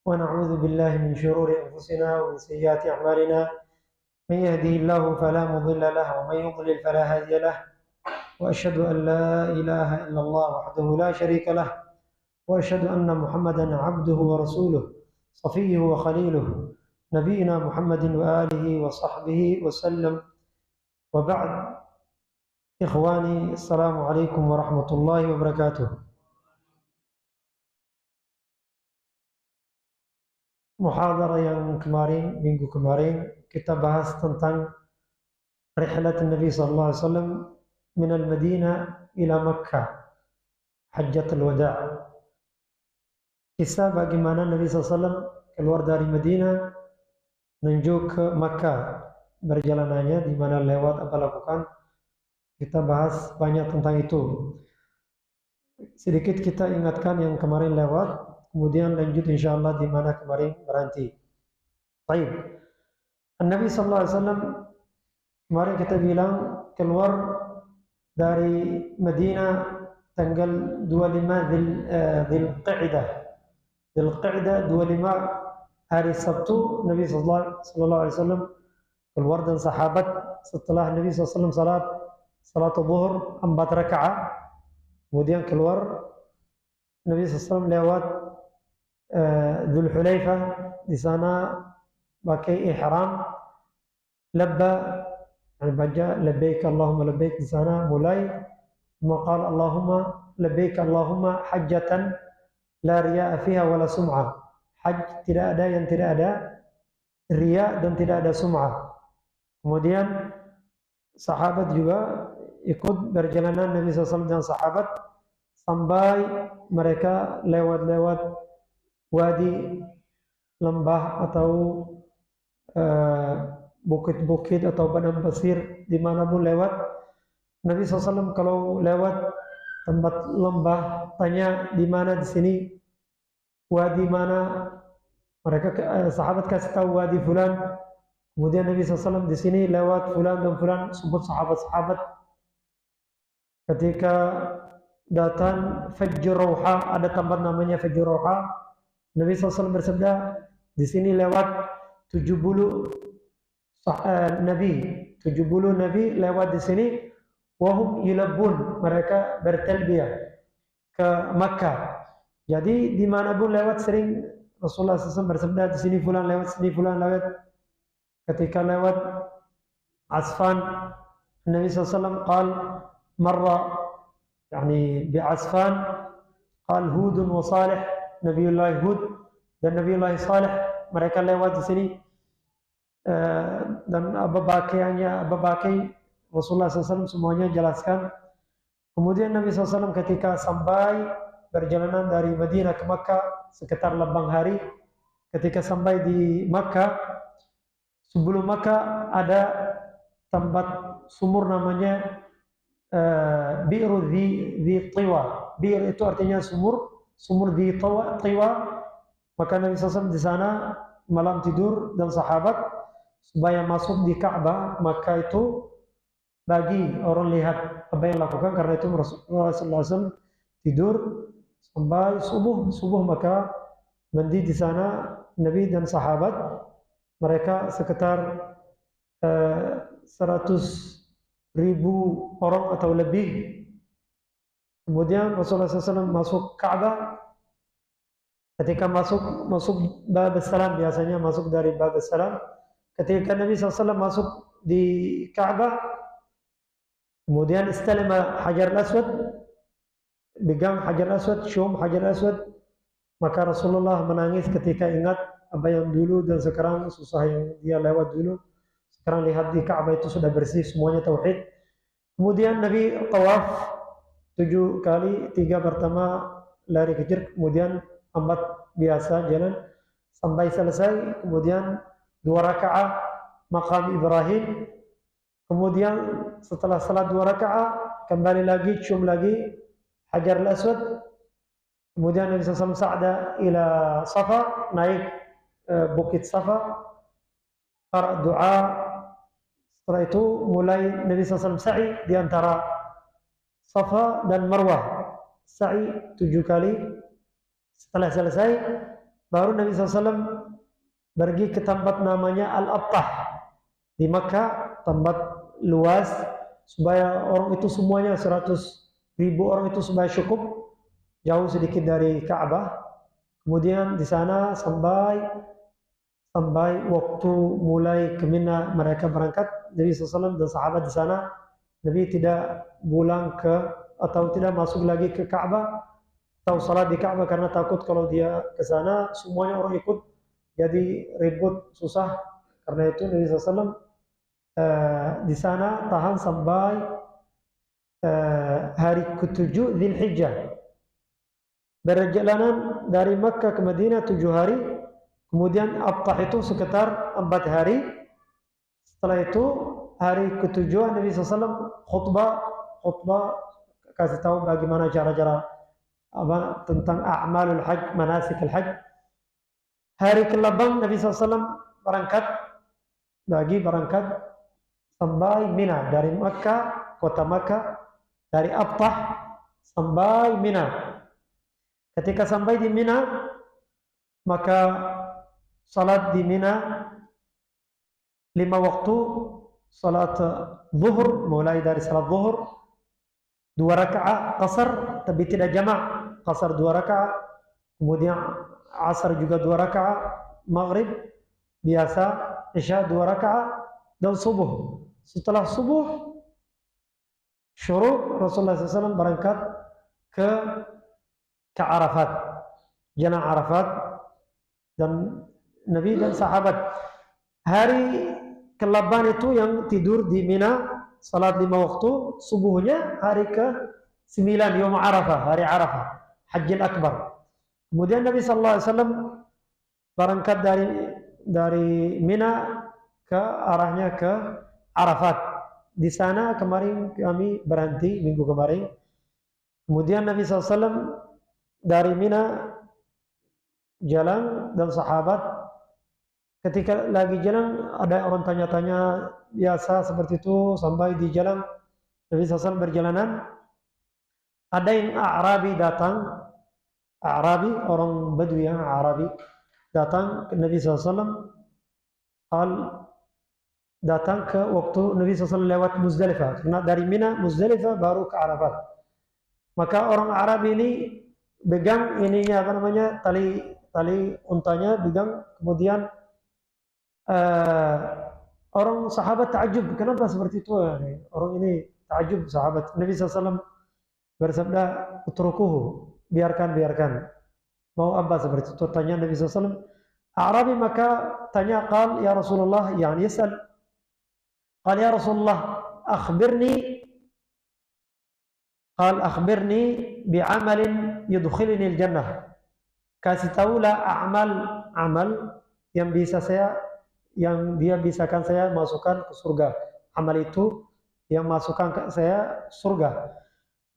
ونعوذ بالله من شرور أنفسنا ومن سيئات أعمالنا. من يهده الله فلا مضل له ومن يضلل فلا هادي له، وأشهد أن لا إله إلا الله وحده لا شريك له، وأشهد أن محمدا عبده ورسوله صفيه وخليله، نبينا محمد وآله وصحبه وسلم. وبعد، إخواني السلام عليكم ورحمة الله وبركاته. Muhadharah yang kemarin, minggu kemarin, kita bahas tentang rihlat Nabi sallallahu alaihi wasallam min al-Madinah ila Makkah, Hajjatul Wada'. Kisah bagaimana Nabi sallallahu alaihi wasallam keluar dari Madinah menuju ke Makkah, perjalanannya di mana, lewat, apa lakukan. Kita bahas banyak tentang itu. Sedikit kita ingatkan yang kemarin lewat, kemudian lanjut insyaallah di mana kemarin berhenti. Baik. Nabi sallallahu alaihi wasallam kemarin kita bilang keluar dari Madinah tanggal 25 Dzulqa'dah. Dzulqa'dah 25 hari Sabtu. Nabi sallallahu alaihi wasallam keluar dan sahabat setelah Nabi sallallahu alaihi wasallam salat zuhur 4 rakaat. Kemudian keluar Nabi SAW lewat Dzul Hulaifah, di sana pakai ihram, labba, baca labbaik Allahumma labbaik, di sana mulai maqal Allahumma labbaik Allahumma hajjatan la riya'a fiha wala sum'ah. Hajj tidak ada yang tidak ada riya dan tidak ada sum'ah. Kemudian sahabat juga ikut perjalanan Nabi SAW dan sahabat sampai mereka lewat-lewat wadi, lembah atau bukit-bukit atau padang pasir, dimanapun lewat. Nabi SAW kalau lewat tempat lembah tanya di mana di sini, wadi mana, mereka sahabat kasih tahu wadi fulan. Kemudian Nabi SAW di sini lewat fulan dan fulan, sebut sahabat-sahabat. Ketika datang Fajr Rauha, ada tempat namanya Fajr Rauha, Nabi SAW bersabda, di sini lewat 70 Nabi, 70 Nabi lewat di sini. Wahum yulabbun, mereka bertalbiyah ke Makkah. Jadi dimanapun lewat sering Rasulullah SAW bersabda, di sini fulan lewat, sini fulan lewat. Ketika lewat Asfan, Nabi SAW qal marra yani bi'asfan, qal Hudun wa Salih, Nabiullah Hud dan Nabiullah Salih, mereka lewat di sini. Dan Abu Bakar Rasulullah SAW semuanya jelaskan. Kemudian Nabi SAW ketika sampai perjalanan dari Madinah ke Makkah sekitar 8 hari. Ketika sampai di Makkah, sebelum Makkah ada tempat sumur namanya Bi'ru Dhi Tiwa. Bir itu artinya sumur, sumur Dhi Tiwa. Maka Nabi SAW di sana malam tidur dan sahabat supaya masuk di Ka'bah. Maka itu bagi orang lihat apa yang lakukan, karena itu Rasulullah SAW tidur sampai subuh, maka mandi di sana Nabi dan sahabat. Mereka sekitar 100.000 orang atau lebih. Kemudian Rasulullah SAW masuk Ka'bah. Ketika masuk Bab Salam, biasanya masuk dari Bab Salam. Ketika Nabi SAW masuk di Ka'bah, kemudian istalama Hajar Aswad, pegang Hajar Aswad, cium Hajar Aswad, maka Rasulullah menangis ketika ingat apa yang dulu dan sekarang susah yang dia lewat dulu. Sekarang lihat di Ka'bah itu sudah bersih, semuanya tauhid. Kemudian Nabi tawaf 7 kali, 3 pertama lari kecil, kemudian 4 biasa jalan sampai selesai. Kemudian 2 rakaat maqam Ibrahim. Kemudian setelah salat 2 rakaat kembali lagi, cium lagi Hajar Aswad. Kemudian Nabi SAW sa'da ila Safa, naik bukit Safa, qara doa. Setelah itu mulai Nabi SAW sa'i di antara Safa dan Marwah, sa'i 7 kali. Setelah selesai baru Nabi SAW pergi ke tempat namanya Al-Abtah di Makkah, tempat luas supaya orang itu semuanya 100.000 orang itu supaya cukup, jauh sedikit dari Ka'bah. Kemudian di sana sampai waktu mulai ke Mina mereka berangkat, Nabi SAW dan sahabat di sana. Nabi tidak pulang atau tidak masuk lagi ke Ka'bah atau salat di Ka'bah karena takut kalau dia ke sana semuanya orang ikut jadi ribut susah. Karena itu Nabi SAW di sana tahan sampai hari ke-7 Dzulhijjah. Berjalanan dari Makkah ke Madinah 7 hari. Kemudian Abtah itu sekitar 4 hari. Setelah itu hari ke-7 Nabi SAW khutbah kasih tahu bagaimana cara-cara tentang a'malul hajj, manasikul hajj. Hari ke-8 Nabi SAW berangkat sampai Mina, dari Makkah, kota Makkah, dari Abtah sampai Mina. Ketika sampai di Mina, maka salat di Mina 5 waktu, salat zuhur, mulai dari salat zuhur 2 rakaat qasar tapi tidak jamak, qasar 2 rakaat, kemudian asar juga 2 rakaat, maghrib biasa, isya 2 rakaat, dan subuh. Setelah subuh syuruk, Rasulullah SAW berangkat ke Arafat, jalan Arafat, dan Nabi dan sahabat. Hari ke-8 itu yang tidur di Mina, salat 5 waktu, subuhnya hari ke-9 Yom Arafah, hari Arafah, Hajjil Akbar. Kemudian Nabi SAW berangkat dari Mina ke arahnya ke Arafat. Di sana kemarin kami berhenti minggu kemarin. Kemudian Nabi SAW dari Mina jalan dan sahabat. Ketika lagi jalan ada orang tanya-tanya biasa seperti itu, sampai di jalan Nabi SAW berjalanan. Ada yang A'rabi datang, A'rabi, orang Badui yang A'rabi datang ke Nabi SAW. Datang ke waktu Nabi SAW lewat Muzdalifah, karena dari Mina Muzdalifah baru ke Arafat. Maka orang Arab ini pegang ininya tali untanya pegang. Kemudian orang sahabat takjub, kenapa seperti itu? Orang ini takjub sahabat. Nabi SAW bersabda, utrukuhu, biarkan. Mau apa seperti itu? Tanya Nabi SAW. Arabi maka tanya, qal ya Rasulullah, yani yasal. Qal ya Rasulullah, akhbirni bi'amalin yudkhilni al-jannah. Kasih tahulah amal yang dia bisakan saya masukkan ke surga. Amal itu yang masukkan ke saya surga.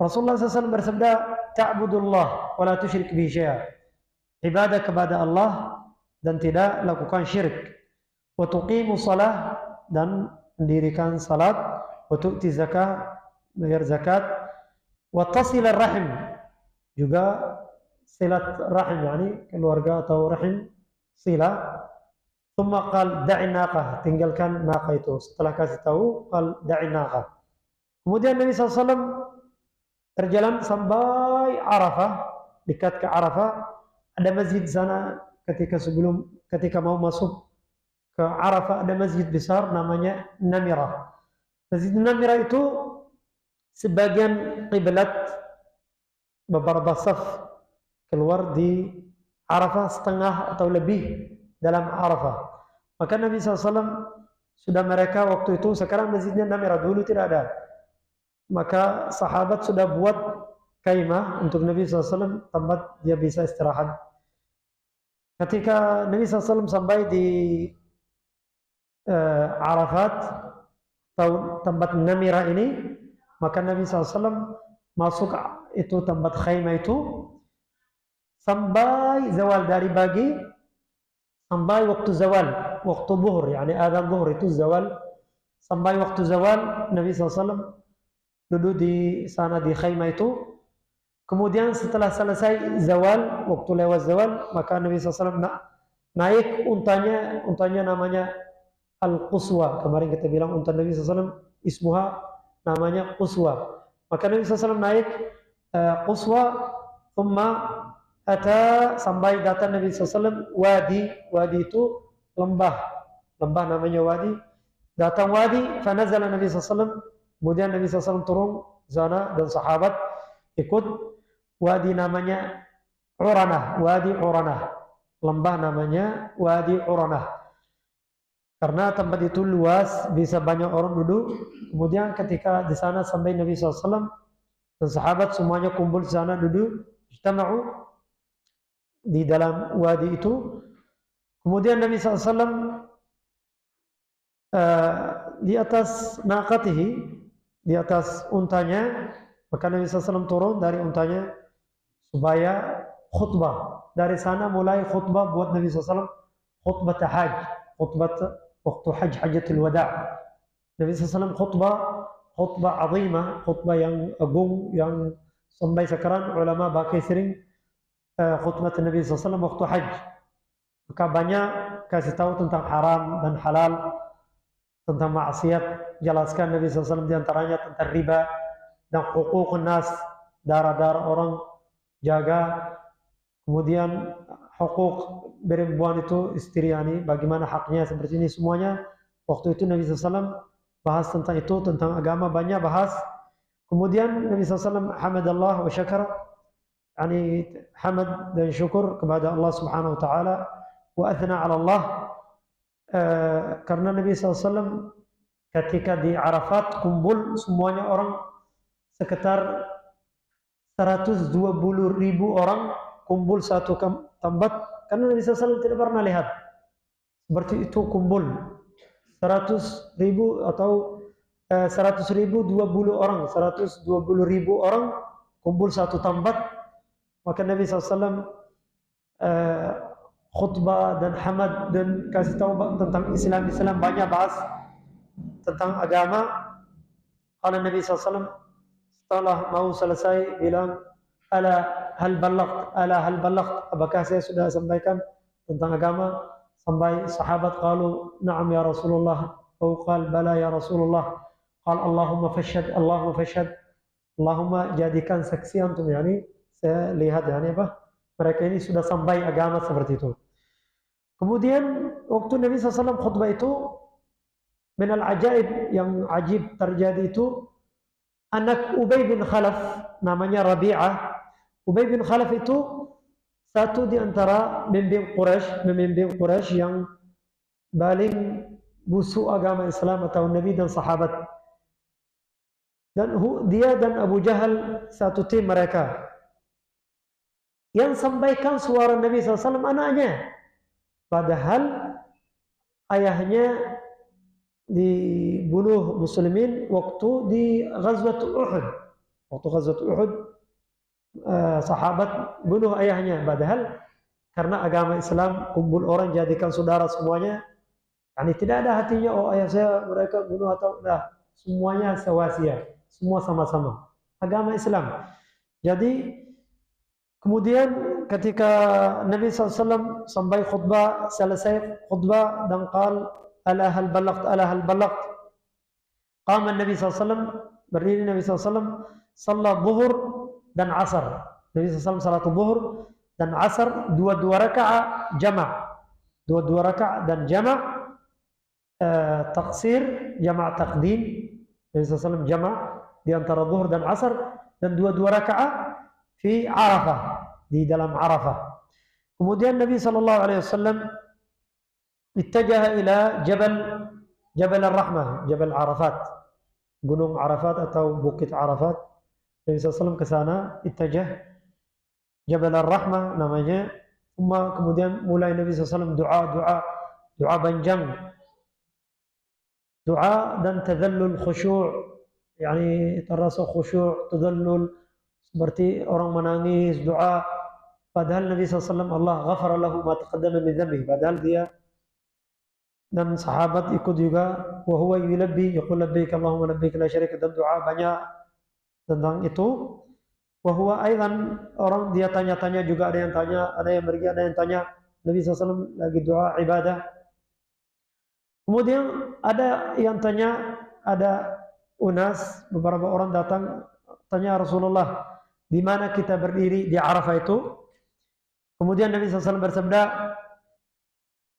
Rasulullah SAW bersabda, ta'budullah wa la tusyrik bihi syai'a. Ibadah kepada Allah dan tidak lakukan syirik. Wa tuqimu shalah, dan mendirikan salat. Wa tu'ti zakah, bayar zakat. Wa tasilur rahim, juga silat rahim, yani keluarga atau rahim, sila. Thumma qal da'i naqah, tinggalkan naqah itu. Setelah kasih tahu, qal da'i naqah. Kemudian Nabi SAW berjalan sampai Arafah, dekat ke Arafah. Ada masjid di sana. Ketika mau masuk ke Arafah ada masjid besar namanya Namirah. Masjid Namirah itu sebagian qiblat beberapa saf keluar di Arafah, setengah atau lebih dalam Arafah. Maka Nabi SAW sudah mereka waktu itu, sekarang masjidnya Namirah, dulu tidak ada. Maka sahabat sudah buat kaimah untuk Nabi SAW, tempat dia bisa istirahat. Ketika Nabi SAW sampai di Arafat atau tempat Namirah ini, maka Nabi SAW masuk itu tempat khaymah itu sampai zawal, dari pagi sampai waktu zawal, waktu zuhur, yani adzan zuhur itu zawal. Sampai waktu zawal Nabi SAW duduk di sana di khaymah itu. Kemudian setelah selesai zawal, waktu lewat zawal, maka Nabi SAW naik untanya namanya Al-Quswa. Kemarin kita bilang unta Nabi SAW ismuha namanya Quswa. Maka Nabi SAW naik Quswa, thumma ata, sampai datang Nabi SAW wadi itu lembah namanya wadi. Datang wadi, fanazala Nabi SAW, kemudian Nabi SAW turun sana dan sahabat ikut. Wadi namanya Wadi Uranah. Lembah namanya Wadi Uranah. Karena tempat itu luas, bisa banyak orang duduk. Kemudian ketika di sana sampai Nabi SAW dan sahabat semuanya kumpul di sana duduk, ijtama'u di dalam wadi itu. Kemudian Nabi SAW di atas naqatihi, di atas untanya, maka Nabi SAW turun dari untanya supaya khutbah. Dari sana mulai khutbah buat Nabi SAW, khutbah haj, khutbah waktu hajatul wada'. Nabi SAW khutbah azimah, khutbah yang agung, yang sampai sekarang ulama pakai sering khutbah Nabi SAW waktu haj. Maka banyak kasih tahu tentang haram dan halal, tentang maksiat, jelaskan Nabi SAW diantaranya tentang riba dan hukuk nas, darah-darah orang jaga. Kemudian hukuk perempuan itu istri, bagaimana haknya, seperti ini semuanya. Waktu itu Nabi SAW bahas tentang itu, tentang agama banyak bahas. Kemudian Nabi SAW hamadallah wa syakar, hamad dan syukur kepada Allah Subhanahu wa taala, wa athna 'ala Allah, karena Nabi SAW ketika di Arafat kumpul semuanya orang sekitar 120.000 orang kumpul satu tempat, karena Nabi SAW tidak pernah lihat seperti itu kumpul 100.000 atau 100.000 20 orang, 120.000 orang kumpul satu tempat. Maka Nabi SAW khutbah dan hamad dan kasih tahu tentang Islam banyak bahas tentang agama. Kalau Nabi SAW setelah mau selesai bilang, ala hal balagh, apakah saya sudah sampaikan tentang agama? Sampai sahabat qalu na'am ya Rasulullah, atau qal bala ya Rasulullah, qal Allahumma fashhad, Allahumma jadikan saksi antum, saya lihat mereka ini sudah sampai agama seperti itu. Kemudian waktu Nabi SAW khutbah itu, minal ajaib, yang ajib terjadi itu, anak Ubay bin Khalaf namanya Rabi'ah. Ubay bin Khalaf itu satu di antara pemimpin Quraisy yang paling busuk agama Islam atau Nabi dan sahabat. Dan dia dan Abu Jahal satu tim mereka. Yang sampaikan suara Nabi SAW anaknya. Padahal ayahnya dibunuh muslimin waktu di Ghazwatul Uhud. Waktu Ghazwatul Uhud, sahabat bunuh ayahnya. Padahal karena agama Islam kumpul orang jadikan saudara semuanya. Tidak ada hatinya, oh ayah saya mereka bunuh atau enggak. Semuanya sawasiyah, semua sama-sama. Agama Islam. Jadi kemudian ketika Nabi SAW sampai khutbah, selesai khutbah dan qal ala hal balagh, qama Nabi SAW, berdiri Nabi SAW, salat zuhur dan asar. Nabi SAW salat zuhur dan asar dua rakaat jama', dua rakaat dan jama', taksir, jama' taqdim. Nabi SAW jama' di antara zuhur dan asar, dan dua rakaat fi Arafah, di dalam Arafah. Kemudian Nabi SAW ittajaha ila Jabal Ar-Rahmah, Jabal Arafat, Gunung Arafat atau Bukit Arafat. Nabi SAW ke sana, ittajah Jabal Ar-Rahmah namanya. Kemudian mulai Nabi SAW doa panjang, doa dan tadallul khusyuk, terasa khusyuk, tadallul, seperti orang menangis, doa. Padahal Nabi SAW, Allah ghafara lahu ma taqaddama min dhanbi, padahal dia dan sahabat ikut juga, wa huwa yulabbi, yaqul labbaik Allahumma labbaik la syarika, dan doa banyak tentang itu. Wahwa aidan, orang dia tanya-tanya juga, ada yang tanya, ada yang pergi, ada yang tanya. Nabi SAW lagi doa ibadah. Kemudian ada yang tanya, ada unas, beberapa orang datang tanya Rasulullah, di mana kita berdiri di Arafah itu? Kemudian Nabi SAW bersabda,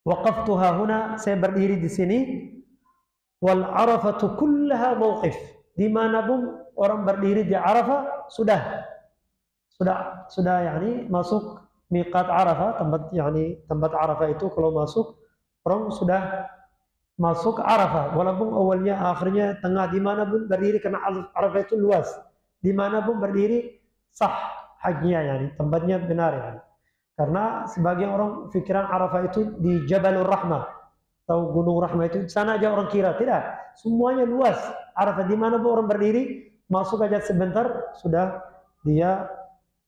waqaftu hahuna, saya berdiri di sini, wal arafatu kullaha mauqif, dimanapun orang berdiri di Arafah sudah yani masuk miqat Arafah, tempat Arafah itu kalau masuk orang sudah masuk Arafah, walaupun awalnya akhirnya tengah, dimanapun berdiri, karena Arafah itu luas, dimanapun berdiri sah hajinya, yani tempatnya benar, yani. Karena sebagian orang pikiran Arafah itu di Jabalur Rahmah atau Gunung Rahmah, itu di sana aja orang kira, tidak, semuanya luas Arafah, dimanapun orang berdiri, masuk aja sebentar sudah dia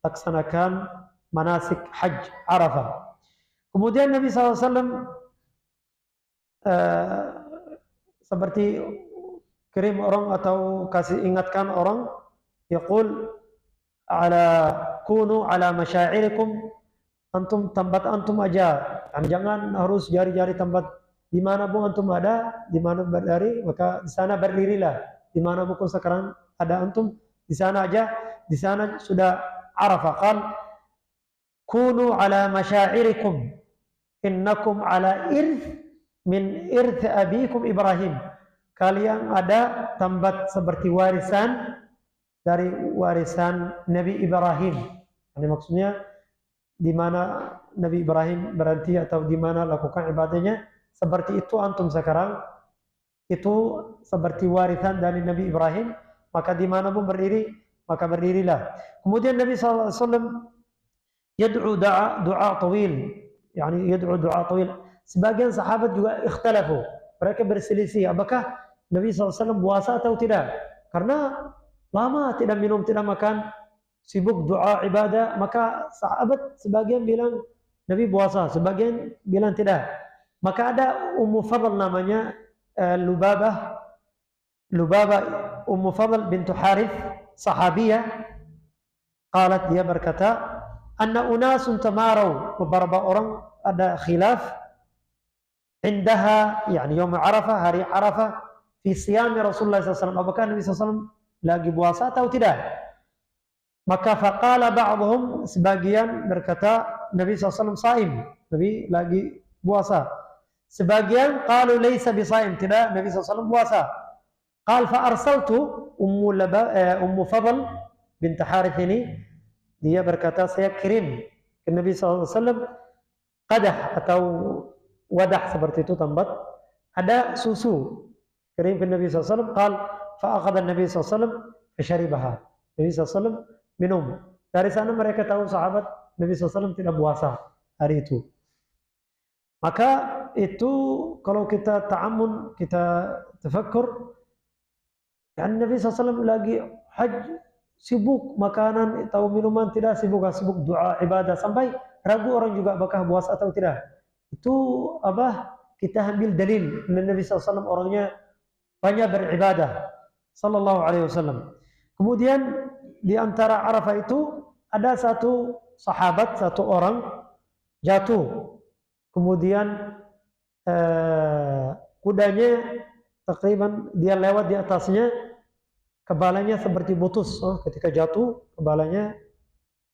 laksanakan manasik haji Arafah. Kemudian Nabi SAW seperti kirim orang atau kasih ingatkan orang, yaqul kunu ala masyairikum, antum tempat antum aja, jangan harus jari-jari tempat, dimanapun antum ada, dimana berdiri, maka di sana berdirilah, dimanapun sekarang ada antum, di sana aja, di sana sudah Arafah. Qal kunu ala masyairikum innakum ala min irth abikum Ibrahim, kalian ada tempat seperti warisan dari warisan Nabi Ibrahim. Ini maksudnya di mana Nabi Ibrahim berhenti atau di mana lakukan ibadahnya, seperti itu antum sekarang, itu seperti warisan dari Nabi Ibrahim, maka dimanapun berdiri, maka berdirilah. Kemudian Nabi SAW yad'u doa tawil, yani yad'u doa tawil. Sebagian sahabat juga ikhtalafu, mereka berselisih apakah Nabi SAW puasa atau tidak, karena lama tidak minum, tidak makan, sibuk doa ibadah, maka sahabat sebagian bilang Nabi puasa, sebagian bilang tidak. Maka ada Ummu Fadl namanya, Lubabah Ummu Fadl bintu Harith, sahabiyah, qalat, dia berkata, anna unasun tamarau, beberapa orang ada khilaf, indaha, yani yawm Arafah, hari Arafah, fi siyami Rasulullah SAW, apakah Nabi SAW lagi puasa atau tidak. Maka faqala ba'dhum, sebagian berkata Nabi SAW saim, Nabi lagi puasa. Sebagian qalu laysa bisaim, tidak, Nabi SAW puasa. Qal fa arsaltu Ummu Fadl bint Harith ini, dia berkata, saya kirim ke Nabi SAW qadah atau wadah seperti itu, tempat ada susu, kirim ke Nabi SAW. Qal fa akhadha Nabi SAW fa syaribaha, Nabi SAW minum. Dari sana mereka tahu sahabat Nabi SAW tidak puasa hari itu. Maka itu kalau kita ta'amun, kita tafakkur, dan Nabi SAW lagi haji, sibuk makanan atau minuman, tidak sibuk doa ibadah, sampai ragu orang juga apakah puasa atau tidak. Itu kita ambil dalil Nabi SAW orangnya banyak beribadah sallallahu alaihi wasallam. Kemudian di antara Arafah itu ada satu sahabat, satu orang jatuh, kemudian kudanya takriban dia lewat di atasnya, kepalanya seperti putus, ketika jatuh kepalanya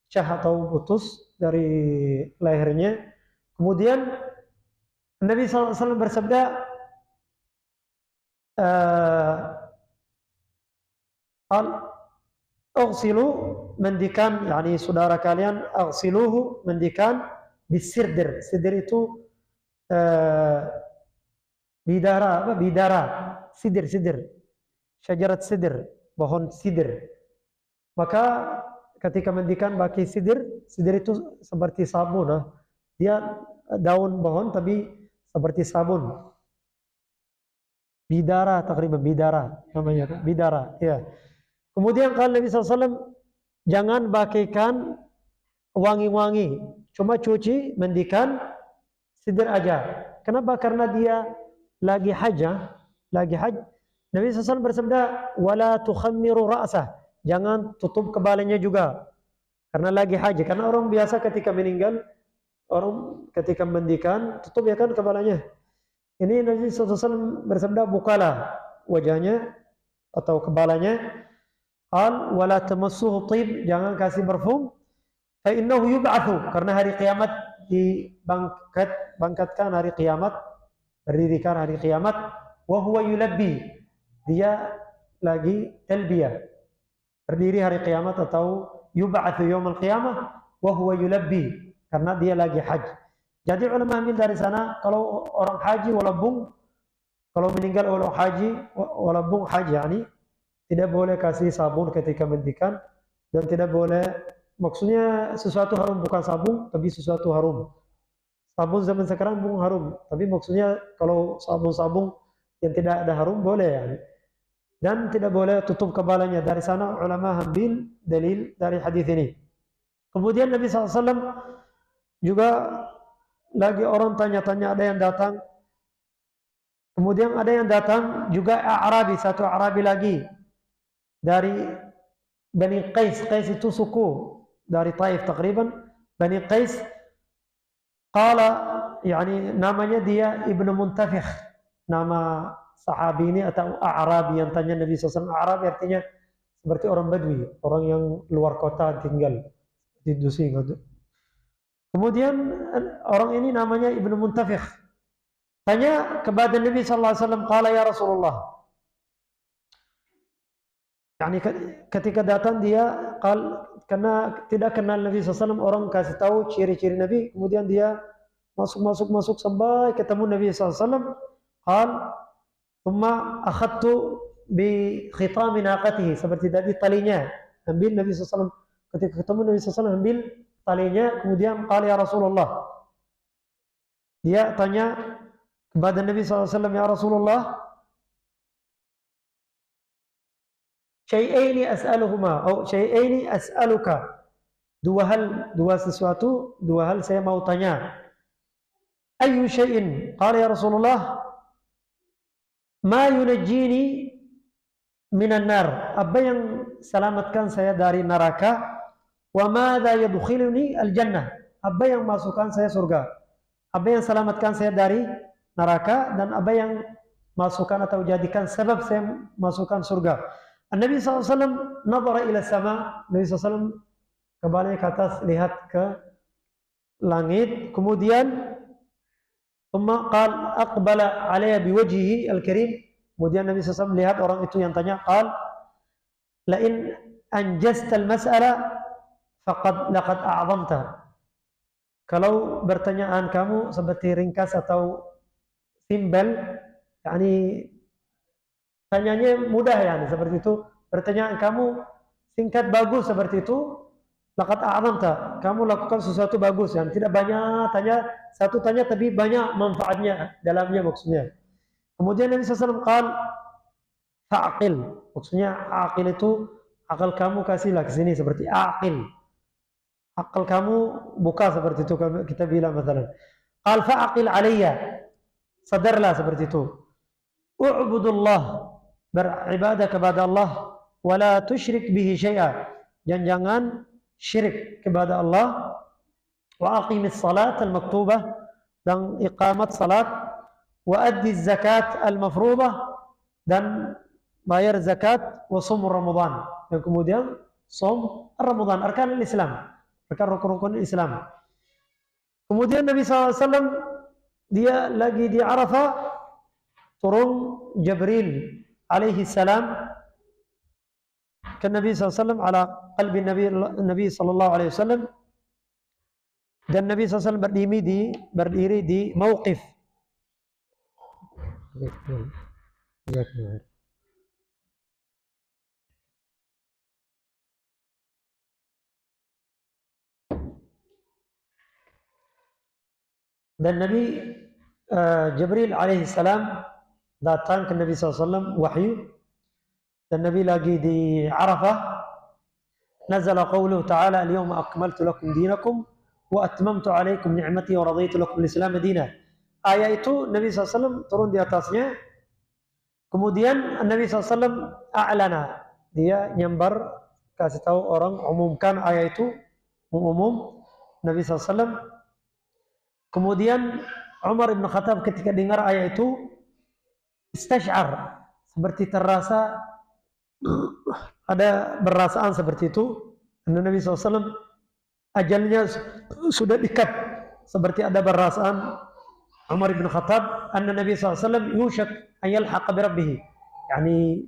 pecah atau putus dari lehernya. Kemudian Nabi SAW bersabda, aghsilu, mandikan, yani saudara kalian, aghsiluhu, mandikan, bisirdir, sirdir itu bidara, sidir, syajarat sidir, pohon sidir. Maka ketika mandikan pakai sidir itu seperti sabun, dia daun pohon tapi seperti sabun. Bidara, takriban bidara namanya, bidara, ya. Kemudian kalau Nabi SAW jangan pakaikan wangi-wangi, cuma cuci, mandikan, sidir aja. Kenapa? Karena dia lagi haj. Nabi SAW bersabda, wala tukhammiru ra'sah, jangan tutup kepalanya juga. karena lagi haji. Karena orang biasa ketika meninggal, orang ketika mandikan tutup ya kan kepalanya. Ini Nabi SAW bersabda, bukalah wajahnya atau kepalanya. Al wala tamassuhu tib, jangan kasih parfum. Fa innahu yub'atsu, karena hari kiamat bangkatkan hari kiamat, berdirikan hari kiamat. Wa huwa yulabbi, dia lagi talbiyah, berdiri hari kiamat, atau yub'atsu yaumul qiyamah wa huwa yulabbi, karena dia lagi haji. Jadi ulama ambil dari sana, kalau orang haji walaupun kalau meninggal orang haji walaupun haji, yani tidak boleh kasih sabun ketika mandikan, dan tidak boleh, maksudnya sesuatu harum, bukan sabun tapi sesuatu harum. Sabun zaman sekarang bukan harum, tapi maksudnya kalau sabun-sabun yang tidak ada harum boleh, yani. Dan tidak boleh tutup kepalanya. Dari sana ulama ambil dalil dari hadis ini. Kemudian Nabi SAW juga lagi orang tanya-tanya, ada yang datang. Kemudian ada yang datang juga Arabi, satu Arabi lagi dari Bani Qais. Qais itu suku dari Taif takriban, Bani Qais. Qala, yani namanya dia Ibnu Muntafikh, nama sahabi ini atau Arabi yang tanya Nabi SAW. Arabi artinya seperti orang Badui, orang yang luar kota tinggal di dusun. Kemudian orang ini namanya Ibnu Muntafikh tanya kepada Nabi SAW, qala ya Rasulullah. Yani ketika datang dia, karena tidak kenal Nabi SAW, orang kasih tahu ciri-ciri Nabi, kemudian dia masuk sampai ketemu Nabi SAW. Qal, thumma akhadtu bi khitami naqatihi, seperti tadi talinya, ambil Nabi SAW. Ketika ketemu Nabi SAW ambil talinya, kemudian qala ya Rasulullah, dia tanya kepada Nabi SAW, ya Rasulullah, syai'aini as'aluhuma atau syai'aini as'aluka, dua hal saya mau tanya. Ayyu syai'in? Qala ya Rasulullah, ma yunajjini minan nar, apa yang selamatkan saya dari neraka. Wa madza yadkhiluni al-jannah, apa yang masukkan saya surga. Apa yang selamatkan saya dari neraka, dan apa yang masukkan atau jadikan sebab saya masukkan surga. Nabi SAW nadhara ila sama, Nabi SAW kembali ke atas, lihat ke langit. Kemudian thumma qal aqbala alayya biwajhihi al-karim, kemudian Nabi SAW melihat orang itu yang tanya, qal la in anjazta al-mas'ala faqad laqad a'zamta, kalau pertanyaan kamu seperti ringkas atau simpel, yakni tanyanya mudah, yani seperti itu, pertanyaan kamu singkat bagus seperti itu, laqad a'zamta, kamu lakukan sesuatu bagus, yang tidak banyak tanya, satu tanya tapi banyak manfaatnya dalamnya, maksudnya. Kemudian Nabi SAW qal fa'aqil, maksudnya aqil itu akal kamu kasihlah ke sini, seperti aqil, akal kamu buka, seperti itu kita bilang misalnya. Qal fa'aqil alayya, sadarlah, seperti itu. U'budullah, beribadah kepada Allah, wala tusyrik bihi syai'a, dan jangan syirik kepada Allah. Wa aqimis salat al-maktubah, dan iqamat salat. Wa addi zakat al-mafruḍah, dan bayar zakat. Wa sum Ramadan, dan kemudian som Ramadan, arkan Islam, rukun-rukun Islam. Kemudian Nabi SAW dia lagi di Arafah, turun Jibril alaihi salam ke Nabi SAW ala qalbi Nabi sallallahu alaihi wasallam, dan Nabi SAW berdiri di mauqif. Dan Nabi Jibril alaihi salam datang ke Nabi SAW wahyu, dan Nabi lagi di Arafah. Nazala qawluhu ta'ala, al-yawma akmaltu lakum dinakum wa atmamtu alaikum ni'mati wa raditu lakum al-islam madinah. Ayat itu Nabi SAW turun di atasnya. Kemudian Nabi SAW a'lana, dia nyambar, kasih tahu orang, umumkan ayat itu umum Nabi SAW. Kemudian Umar bin Khattab ketika dengar ayat itu istash'ar, seperti terasa ada perasaan seperti itu. Nabi SAW ajalnya sudah dekat, seperti ada perasaan Umar bin Khattab anna Nabi SAW yushak an yalhaqa bi rabbih. Yani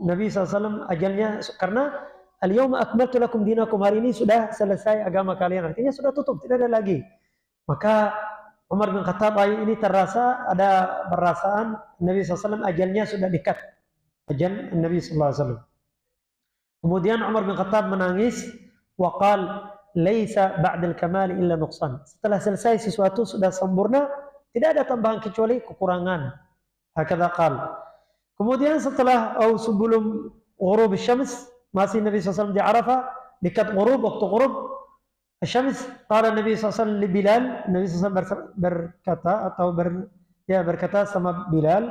Nabi SAW ajalnya, karena al-yawma akmaltu lakum dinakum, hari ini sudah selesai agama kalian, artinya sudah tutup, tidak ada lagi. Maka Umar bin Khattab ayat ini terasa ada perasaan Nabi SAW ajalnya sudah dekat, ajal Nabi SAW. Kemudian Umar bin Khattab menangis, waqal laisa ba'dal kamali illa nuqsan. Setelah selesai sesuatu sudah sempurna, tidak ada tambahan kecuali kekurangan. Hakadha qal. Kemudian setelah sebelum ghurub syams, masih Nabi SAW di Arafah, dekat ghurub, waktu ghurub syams, qala Nabi SAW li Bilal, Nabi SAW berkata atau berkata sama Bilal,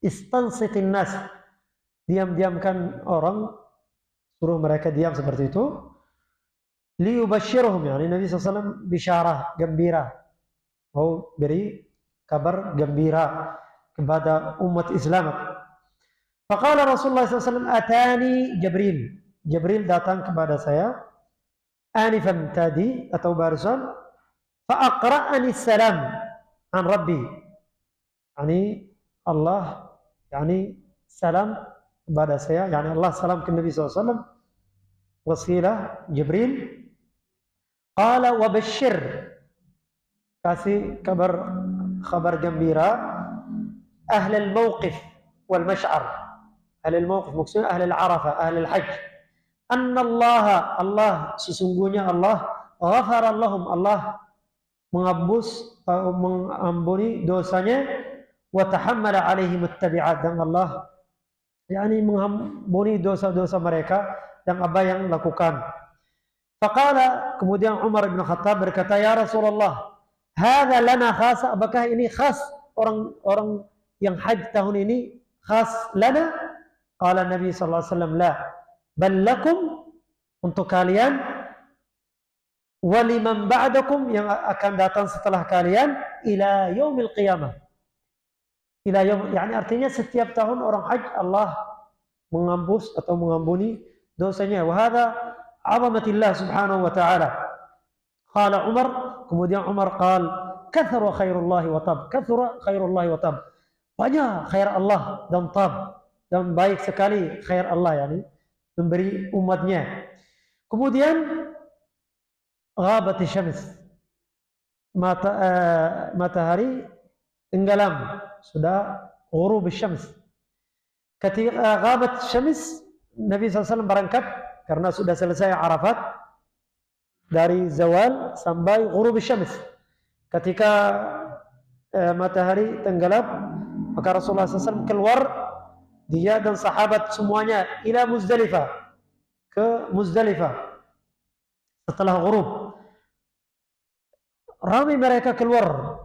istansitin nas, diam-diamkan orang, suruh mereka diam seperti itu. Liyubashshirhum, yani Nabi SAW bisyarah, gembira, mau beri kabar gembira kepada umat Islam. Faqala Rasulullah SAW, atani Jibril. Jibril datang kepada saya, anifan tadi atau barusan, fa'aqra'ani salam an Rabbi. Yani Allah, yani salam kepada saya, yani Allah salam ke Nabi SAW, wasilah Jibril. Qala wa bashir, kasih kabar gembira, ahli al-mawqif wal mash'ar. Ahli al-mawqif maksudnya ahli al-arafah, ahli al-hajj. Anna Allah sesungguhnya Allah, ghafara lahum, Allah mengampuni dosanya, wa tahammala alaihim at-tabi'at, dan Allah yani mengampuni dosa-dosa mereka dan apa yang lakukan. Faqala, kemudian Umar bin Khattab berkata, ya Rasulullah, hadza lana khas, apakah ini khas orang yang haji tahun ini, khas lana? Qala Nabi sallallahu alaihi wasallam, la, bal lakum, untuk kalian, waliman ba'dakum, yang akan datang setelah kalian, ila yaumil qiyamah. Ila yaum, yani artinya setiap tahun orang haji Allah menghapus atau mengampuni dosanya. Wa hadza 'azamatillah subhanahu wa ta'ala. Qala Umar, kemudian Umar qal, kathura khairullahi wa tab, kathura khairullahi wa tab, banyak khair Allah dan tab, dan baik sekali khair Allah, yani memberi umatnya. Kemudian ghabat syams, matahari tenggelam, sudah ghurub syams. Ketika ghabat syams, Nabi SAW berangkat karena sudah selesai Arafat, dari zawal sampai ghurub syams. Ketika matahari tenggelam, maka Rasulullah SAW keluar, dia dan sahabat semuanya, ila Muzdalifah, ke Muzdalifah setelah ghurub. Ramai mereka keluar,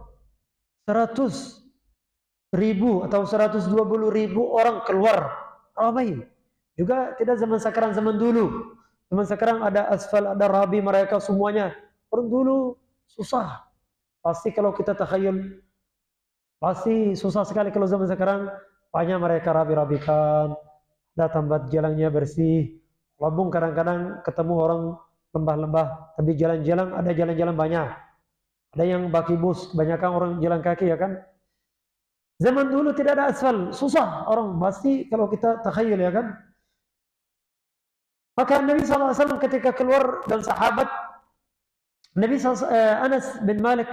100.000 atau 120.000 orang keluar, ramai. Juga tidak zaman sekarang, zaman dulu. Zaman sekarang ada asfal, ada rabi, mereka semuanya. Orang dulu susah. Pasti kalau kita takhayul, pasti susah sekali. Kalau zaman sekarang banyak mereka rabi-rabikan, ada tempat jalannya bersih. Labung kadang-kadang ketemu orang lembah-lembah, tapi jalan-jalan ada jalan-jalan banyak. Ada yang baki bus, kebanyakan orang jalan kaki, ya kan? Zaman dulu tidak ada asfal, susah orang. Pasti kalau kita takhayul, ya kan? Maka Nabi SAW ketika keluar dan sahabat, Anas bin Malik,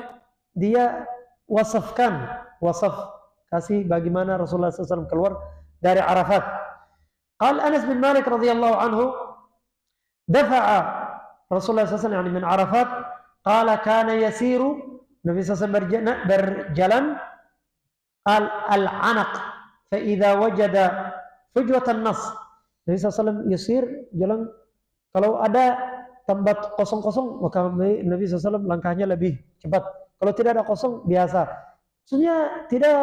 dia wasaf kasih bagaimana Rasulullah SAW keluar dari Arafat. Qal Anas bin Malik radhiyallahu anhu, dafa'a Rasulullah SAW yani min Arafat, qala kana yasiru, Nabi SAW berjalan, al-anaq, fa idza wajada fujwatan nas, Nabi SAW yasir, jalan, kalau ada tempat kosong-kosong, maka Nabi SAW langkahnya lebih cepat. Kalau tidak ada kosong, biasa. Maksudnya tidak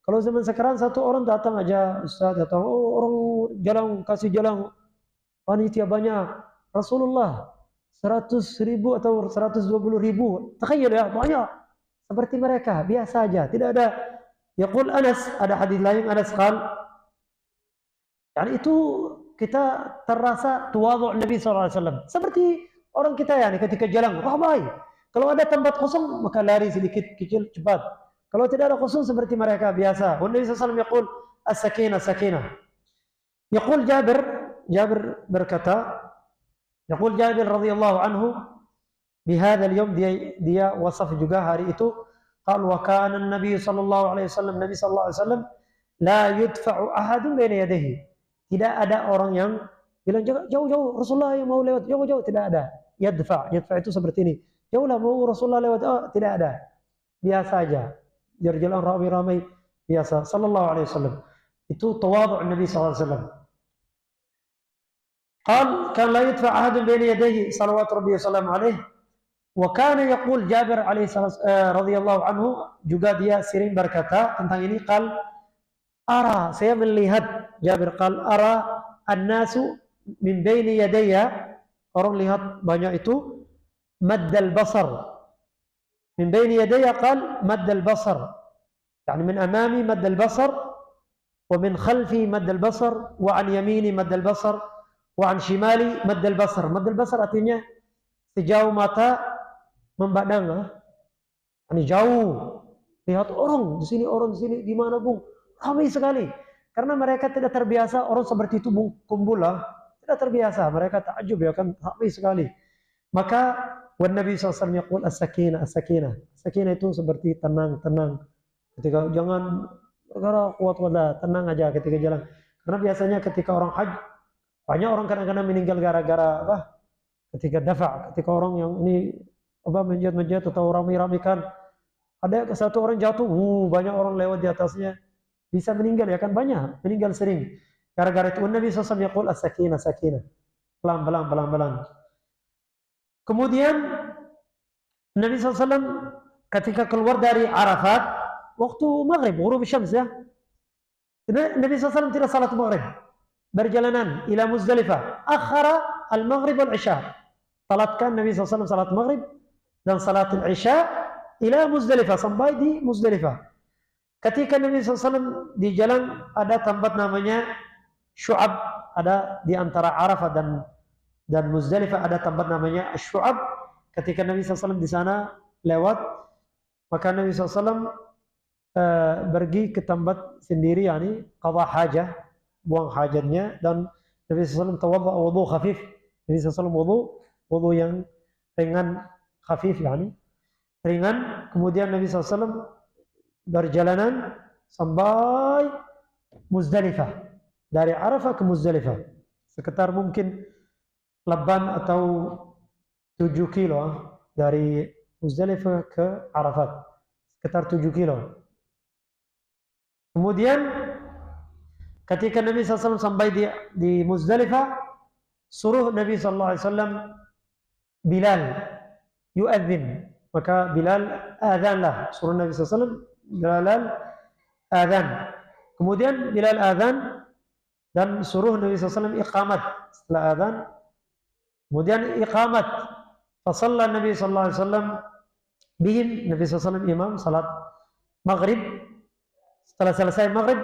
kalau zaman sekarang satu orang datang aja, Ustaz datang, oh orang jalan, kasih jalan, panitia banyak. Rasulullah 100.000 atau 120.000. Takhayul ya, banyak. Seperti mereka, biasa aja. Tidak ada. Yaqul Anas, ada hadis lain Anas qal, yani itu kita terasa tawadhu Nabi SAW. Seperti orang kita yani ketika jalan, ramai. Kalau ada tempat kosong, maka lari sedikit kecil cepat. Kalau tidak ada kosong seperti mereka biasa. Nabi SAW yaqul as-sakinah, sakinah. Yaqul Jabir berkata, yaqul Jabir radhiyallahu anhu, bihadzal yawm, dia wasaf juga hari itu, qal wa kana an-nabiy sallallahu alaihi wasallam, Nabi sallallahu alaihi wasallam la yudfa'u ahadun baina yadayhi. Tidak ada orang yang bilang jauh-jauh Rasulullah yang mau lewat, jauh-jauh, tidak ada. Yadfa itu seperti ini. Jauhlah mau Rasulullah lewat, oh, tidak ada. Biasa aja. Jalan ramai-ramai biasa sallallahu alaihi wasallam. Itu tawadhu Nabi sallallahu alaihi wasallam. Qal kan la yudfa ahadun baina yadayhi salawatu rabbi sallallahu alaihi. Wa kana yaqul Jabir alaihi radhiyallahu anhu, juga dia sering berkata tentang ini, qal ara, saya melihat, Jabir qal ara an-nasu min baini yadayya, orang lihat banyak itu, maddal basar. Min baini yadayya qal maddal basar. Yani min amami maddal basar, wa min khalfi maddal basar, wa an yamini maddal basar, wa an shimali maddal basar. Maddal basar artinya sejauh mata memandang, ini jauh. Lihat orang di sini, orang di sini, di mana bung? Ramai sekali. Karena mereka tidak terbiasa orang seperti itu kumpul lah. Tidak terbiasa. Mereka takjub ya kan, ramai sekali. Maka wan Nabi SAW yaqul as-sakinah, as-sakinah. Sakinah itu seperti tenang, tenang. Ketika jangan bergerak kuat wala, tenang aja ketika jalan. Karena biasanya ketika orang haji, banyak orang kadang-kadang meninggal gara-gara apa? Ketika dafa, ketika orang yang ini apa menjat-menjat atau ramai-ramaikan, ada satu orang jatuh, banyak orang lewat di atasnya, bisa meninggal ya kan, banyak meninggal sering. Gara-gara itu Nabi SAW yaqul as-sakinah, sakinah. Pelan-pelan, pelan-pelan. Kemudian Nabi SAW ketika keluar dari Arafat, waktu maghrib, ghurub syams ya, Nabi SAW tidak salat maghrib. Berjalanan ila Muzdalifah, akhara al-maghrib wal-isya. Salatkan Nabi SAW salat maghrib dan salat al-isya ila Muzdalifah, sampai di Muzdalifah. Ketika Nabi SAW di jalan, ada tempat namanya Syu'ab, ada di antara Arafah dan Muzdalifah, ada tempat namanya Syu'ab. Ketika Nabi SAW di sana lewat, maka Nabi SAW pergi ke tempat sendiri, yani qadha hajah, buang hajatnya, dan Nabi SAW tawadha wudu khafif. Nabi SAW wudu yang ringan, khafif yani ringan. Kemudian Nabi SAW berjalanan sampai Muzdalifah, dari Arafah ke Muzdalifah sekitar mungkin 8 atau 7 kilo dari Muzdalifah ke Arafat, sekitar 7 kilo. Kemudian ketika Nabi SAW sampai di Muzdalifah, suruh Nabi SAW Bilal yu'adzin, maka Bilal adhanlah, suruh Nabi SAW Bilal adhan. Kemudian Bilal adhan dan suruh Nabi SAW iqamat setelah adhan. Kemudian iqamat, fasalla Nabi SAW bihim, Nabi SAW imam salat maghrib. Setelah selesai maghrib,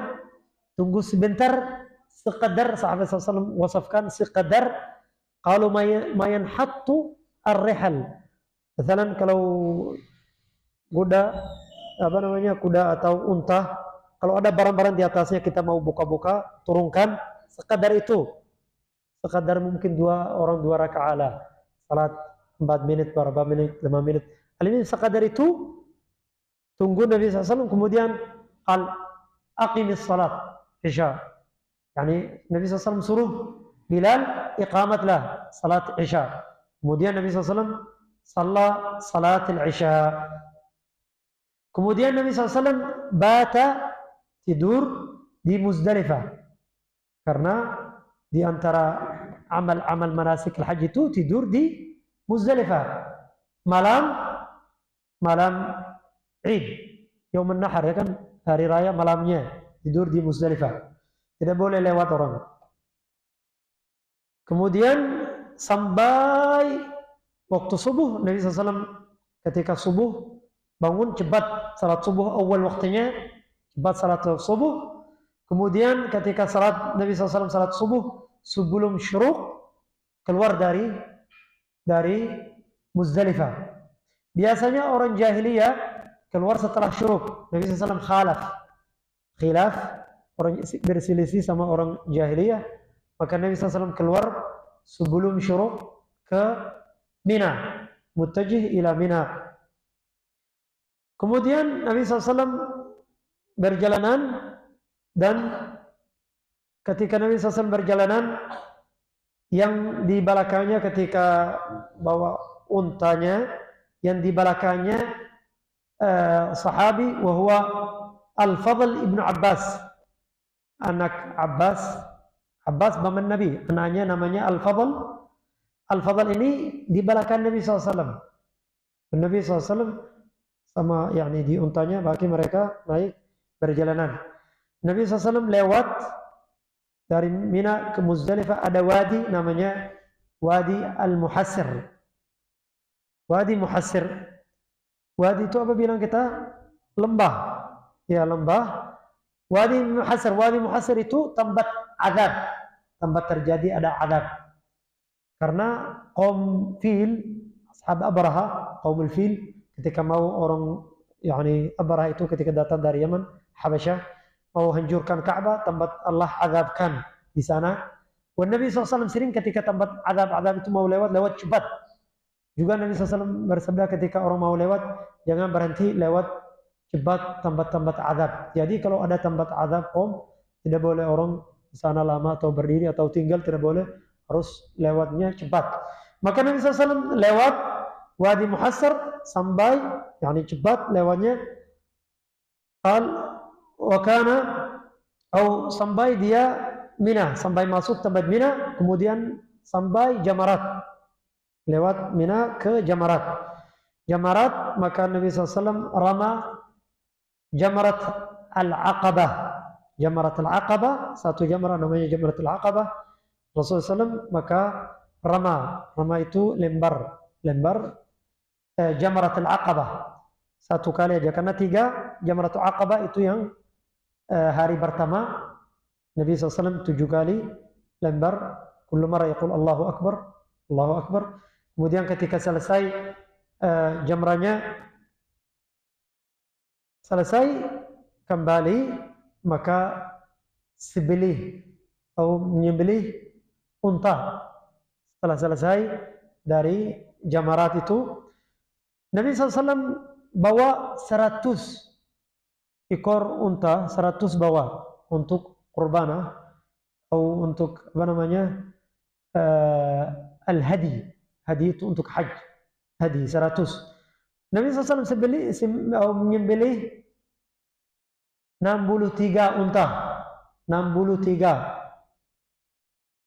tunggu sebentar, sekadar, sahabat SAW wasafkan sekadar, kalau mayan hattu ar-rihal. Misalnya kalau kuda, apa namanya, kuda atau unta, kalau ada barang-barang di atasnya kita mau buka-buka, turunkan, sekadar itu. Sekadar mungkin 2 rakaat lah. Salat 4 menit, berapa menit, 5 menit. Hal ini sekadar itu, tunggu Nabi SAW, kemudian aqimis salat isya. Yani Nabi SAW suruh Bilal iqamatlah salat isya. Kemudian Nabi SAW salat al-isya. Kemudian Nabi SAW bata, tidur di Muzdalifah. Karena di antara amal-amal manasik al-haji itu tidur di Muzdalifah. Malam Id, Yaum an-Nahar ya kan, hari raya malamnya tidur di Muzdalifah. Tidak boleh lewat orang. Kemudian sampai waktu subuh Nabi SAW ketika subuh bangun cepat salat subuh awal waktunya, cepat salat subuh. Kemudian ketika salat Nabi SAW salat subuh sebelum syuruk keluar dari Muzdalifah. Biasanya orang jahiliyah keluar setelah syuruk. Nabi SAW khilaf, orang berselisih sama orang jahiliyah. Maka Nabi SAW keluar sebelum syuruk ke Mina, mutajih ila Mina. Kemudian Nabi SAW berjalanan, dan ketika Nabi SAW berjalanan, yang di belakangnya ketika bawa untanya, yang di belakangnya sahabi, wahwa Al-Fadl ibnu Abbas, anak Abbas paman Nabi, anaknya namanya Al-Fadl. Al-Fadl ini di belakang Nabi SAW. Nabi SAW sama yakni di untanya, bagi mereka naik berjalanan. Nabi SAW lewat dari Mina ke Muzdalifah, ada wadi namanya Wadi Al-Muhassir. Wadi Muhassir. Wadi itu apa bilang kita? Lembah. Ya, lembah. Wadi Muhassir. Wadi Muhassir itu tempat azab. Tempat terjadi ada azab. Karena kaum fil, ashab Abraha, kaum fil, ketika mau orang, yakni Abraha itu ketika datang dari Yaman, Habasyah, mau hancurkan Ka'bah, tempat Allah azabkan di sana. Dan Nabi SAW sering ketika tempat azab-azab itu mau lewat cepat. Juga Nabi SAW bersabda ketika orang mau lewat, jangan berhenti, lewat cepat tempat-tempat azab. Jadi kalau ada tempat azab kaum, tidak boleh orang di sana lama atau berdiri atau tinggal, tidak boleh, harus lewatnya cepat. Maka Nabi SAW lewat Wadi Muhassir sampai, yakni cepat lewatnya. Wakana atau sampai dia Mina, sampai masuk tempat Mina, kemudian sampai Jamarat, lewat Mina ke Jamarat. Jamarat, maka Nabi SAW rama Jamarat Al-Aqabah. Jamarat Al-Aqabah, satu jamarat namanya Jamarat Al-Aqabah. Rasulullah SAW maka rama itu lembar Jamarat Al-Aqabah satu kali aja, karena 3 Jamarat Al-Aqabah itu yang hari pertama. Nabi SAW 7 kali lembar, kullu marra yaqul Allahu Akbar, Allahu Akbar. Kemudian ketika selesai jamrahnya selesai kembali, maka menyembelih unta. Setelah selesai dari jamarat itu, Nabi SAW bawa 100 ekor unta, 100 bawa untuk kurbanah atau untuk apa namanya al-hadi. Hadi itu untuk haji. Hadi 100. Nabi SAW menyembelih 63 unta. 63.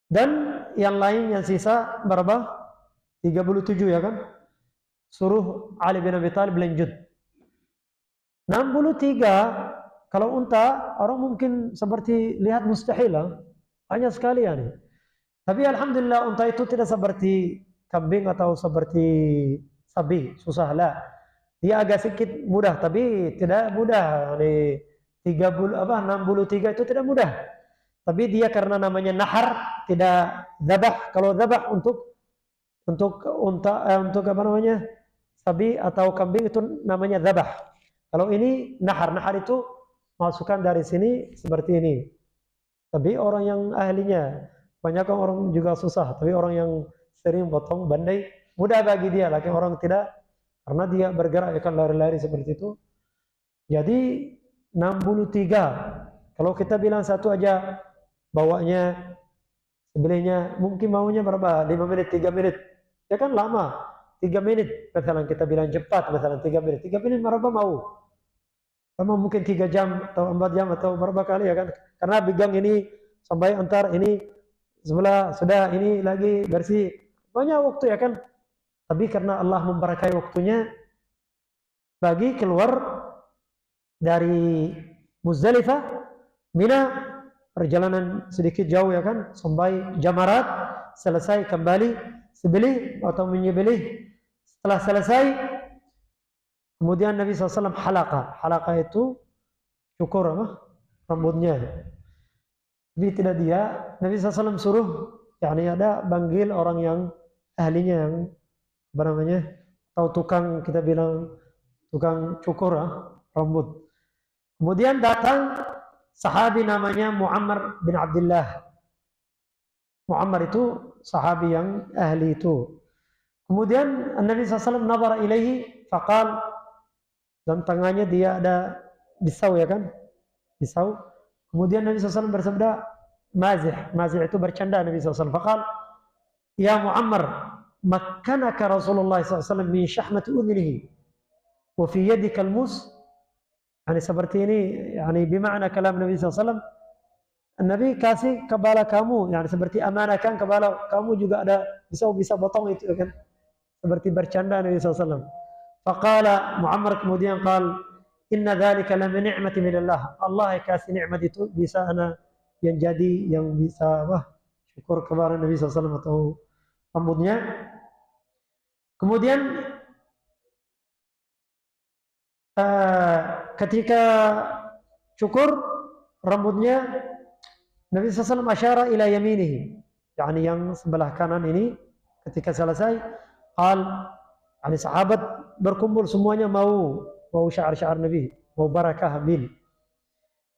Dan yang lain yang sisa berapa? 37 ya kan? Suruh Ali bin Abi Thalib lanjut. 63 kalau unta orang mungkin seperti lihat mustahil lah. Banyak sekali ya nih. Tapi alhamdulillah unta itu tidak seperti kambing atau seperti sapi, susah lah. Dia agak sedikit mudah, tapi tidak mudah. 63 itu tidak mudah. Tapi dia karena namanya nahar, tidak zabah. Kalau zabah untuk unta, untuk apa namanya, sapi atau kambing itu namanya zabah. Kalau ini nahar itu masukkan dari sini seperti ini. Tapi orang yang ahlinya, banyak orang juga susah. Tapi orang yang sering potong bandai mudah bagi dia, lagi orang tidak, karena dia bergerak akan lari-lari seperti itu. Jadi 63. Kalau kita bilang satu aja bawanya, sebelahnya mungkin maunya berapa? 5 menit, 3 menit. Ya kan lama. 3 menit. Misalnya kita bilang cepat, misalnya 3 menit. 3 menit berapa mau? Sama mungkin 3 jam atau 4 jam atau berapa kali ya kan? Karena pegang ini sampai antar ini sebelah sudah ini lagi bersih. Banyak waktu ya kan? Tapi karena Allah memberkahi waktunya, bagi keluar dari Muzdalifah, Mina, perjalanan sedikit jauh ya kan, sampai Jamarat, selesai kembali sebelih atau menyembelih Setelah selesai, kemudian Nabi SAW halaqah. Halaqah itu cukur apa? Rambutnya. Tapi tidak dia, Nabi SAW suruh, yakni ada panggil orang yang ahlinya yang apa namanya, atau tukang kita bilang tukang cukur rambut. Kemudian datang sahabi namanya Muammar bin Abdullah. Muammar itu sahabi yang ahli itu. Kemudian Nabi SAW nazar ilaihi faqal, dan tangannya dia ada pisau ya kan? Pisau. Kemudian Nabi SAW bersabda, mazih. Mazih itu bercanda Nabi SAW. Faqal, ya Muammar, makkanaka Rasulullah SAW min syahmati udhnihi wa fi yadika al-mus. Yani seperti ini, yani bima'na kalam Nabi SAW. Nabi kasih kepala kamu, yani seperti amanahkan kepala kamu juga ada pisau bisa potong itu kan? Seperti bercanda Nabi SAW. Faqala Muammar kemudian qal, inna dzalika la min ni'mati minallah. Allah yang kasih nikmat itu bisa ana yang jadi yang bisa syukur kepada Nabi SAW atau rambutnya. Kemudian ketika cukur rambutnya, Nabi SAW asyara ila yaminihi, yani yang sebelah kanan ini ketika selesai, qal, yani sahabat berkumpul semuanya mau syair-syair Nabi, mau barakah ambil.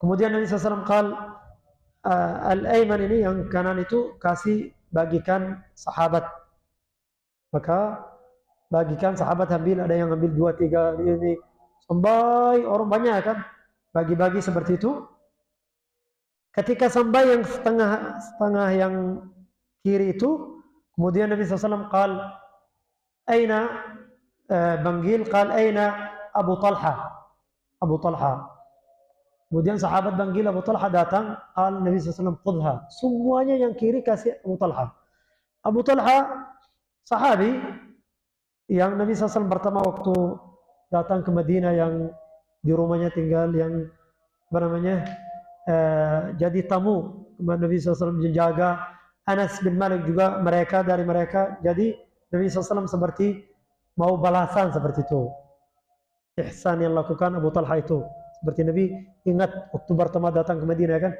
Kemudian Nabi SAW qal, al-ayman ini yang kanan itu kasih bagikan sahabat. Maka bagikan sahabat ambil, ada yang ambil 2, 3 ini sampai orang banyak kan bagi-bagi seperti itu. Ketika sampai yang setengah yang kiri itu, kemudian Nabi SAW qal, aina banggil, qal aina Abu Talha. Abu Talha. Kemudian sahabat panggil Abu Talha datang, qal Nabi SAW qudha. Semuanya yang kiri kasih Abu Talha. Abu Talha sahabi yang Nabi SAW pertama waktu datang ke Madinah, yang di rumahnya tinggal, yang apa namanya, jadi tamu Nabi SAW, menjaga Anas bin Malik juga dari mereka. Jadi Nabi SAW seperti mau balasan seperti itu. Ihsan yang lakukan Abu Talha itu. Seperti Nabi ingat waktu pertama datang ke Madinah kan.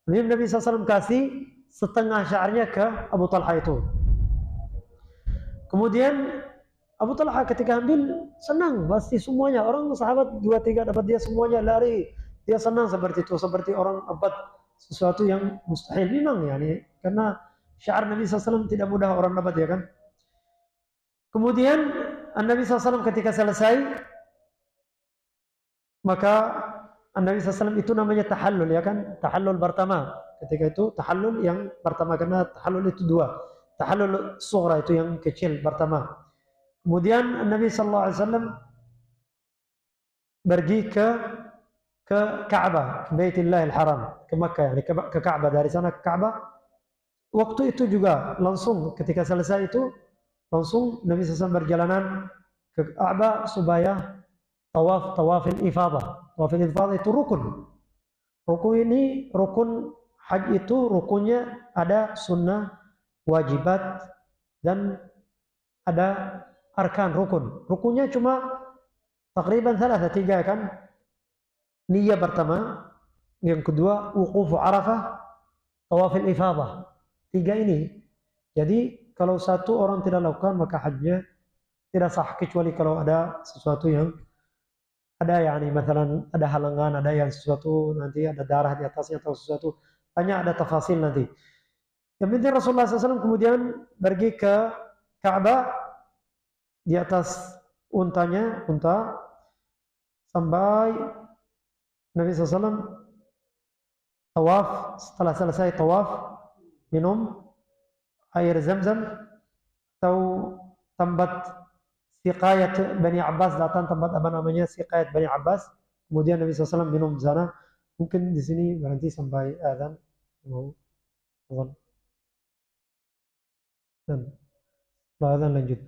Nabi SAW kasih setengah syairnya ke Abu Talha itu. Kemudian Abu Talha ketika ambil senang, pasti semuanya orang sahabat 2, 3 dapat, dia semuanya lari, dia senang seperti itu, seperti orang dapat sesuatu yang mustahil memang ya, karena syair Nabi SAW tidak mudah orang dapat ya kan. Kemudian Nabi SAW ketika selesai, maka Nabi SAW itu namanya tahallul ya kan, tahallul pertama. Ketika itu tahallul yang pertama, karena tahallul itu 2, tahallul sughra itu yang kecil pertama. Kemudian Nabi SAW pergi ke Ka'bah, ke Baitullah Al-Haram, ke Makkah, yani ke Ka'bah, dari sana ke Ka'bah. Waktu itu juga langsung ketika selesai itu, langsung Nabi SAW berjalanan ke Ka'bah supaya tawafil ifadah. Tawafil ifadah itu rukun. Rukun ini, rukun haji itu rukunnya ada sunnah, wajibat, dan ada arkan rukun. Rukunnya cuma takriban 3 kan. Niyah pertama, yang kedua wuqufu Arafah, tawafil ifadah. 3 ini. Jadi kalau satu orang tidak lakukan maka hajinya tidak sah, kecuali kalau ada sesuatu yang ada, yani misalnya ada halangan, ada yang sesuatu nanti ada darah di atasnya atau sesuatu, banyak ada tafasil nanti. Yang penting Rasulullah SAW kemudian pergi ke Ka'bah di atas unta, sampai Nabi SAW tawaf. Setelah selesai tawaf, minum air Zam-Zam atau tempat siqayat Bani Abbas, datang tempat apa namanya siqayat Bani Abbas. Kemudian Nabi SAW minum di sana. Mungkin di sini berhenti sampai azan. Dan setelah azan lanjut.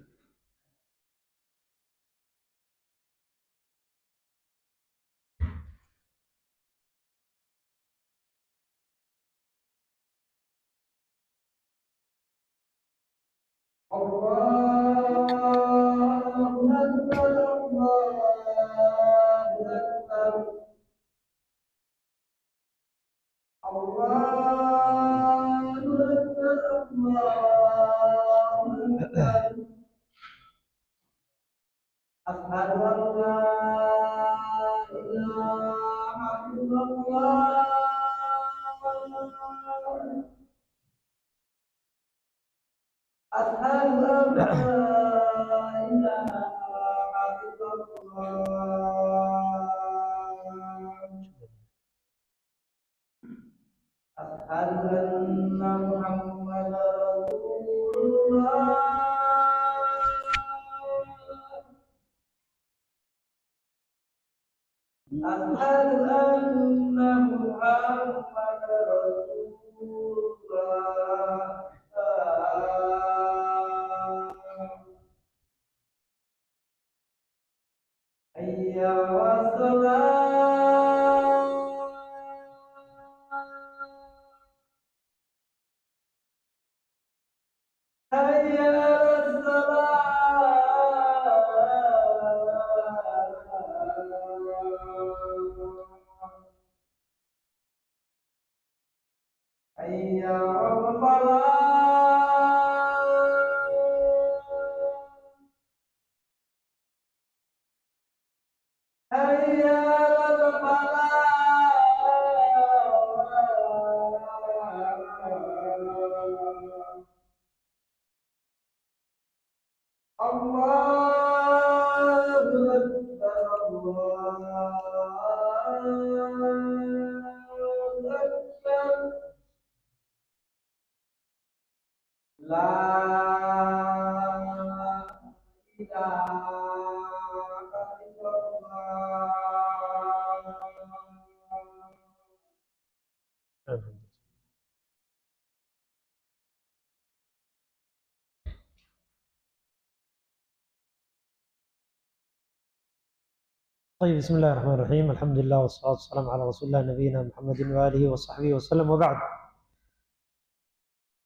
طيب، بسم الله الرحمن الرحيم. الحمد لله والصلاة والسلام على رسول الله نبينا Muhammad wa alihi wa sahbihi wasallam wa ba'd.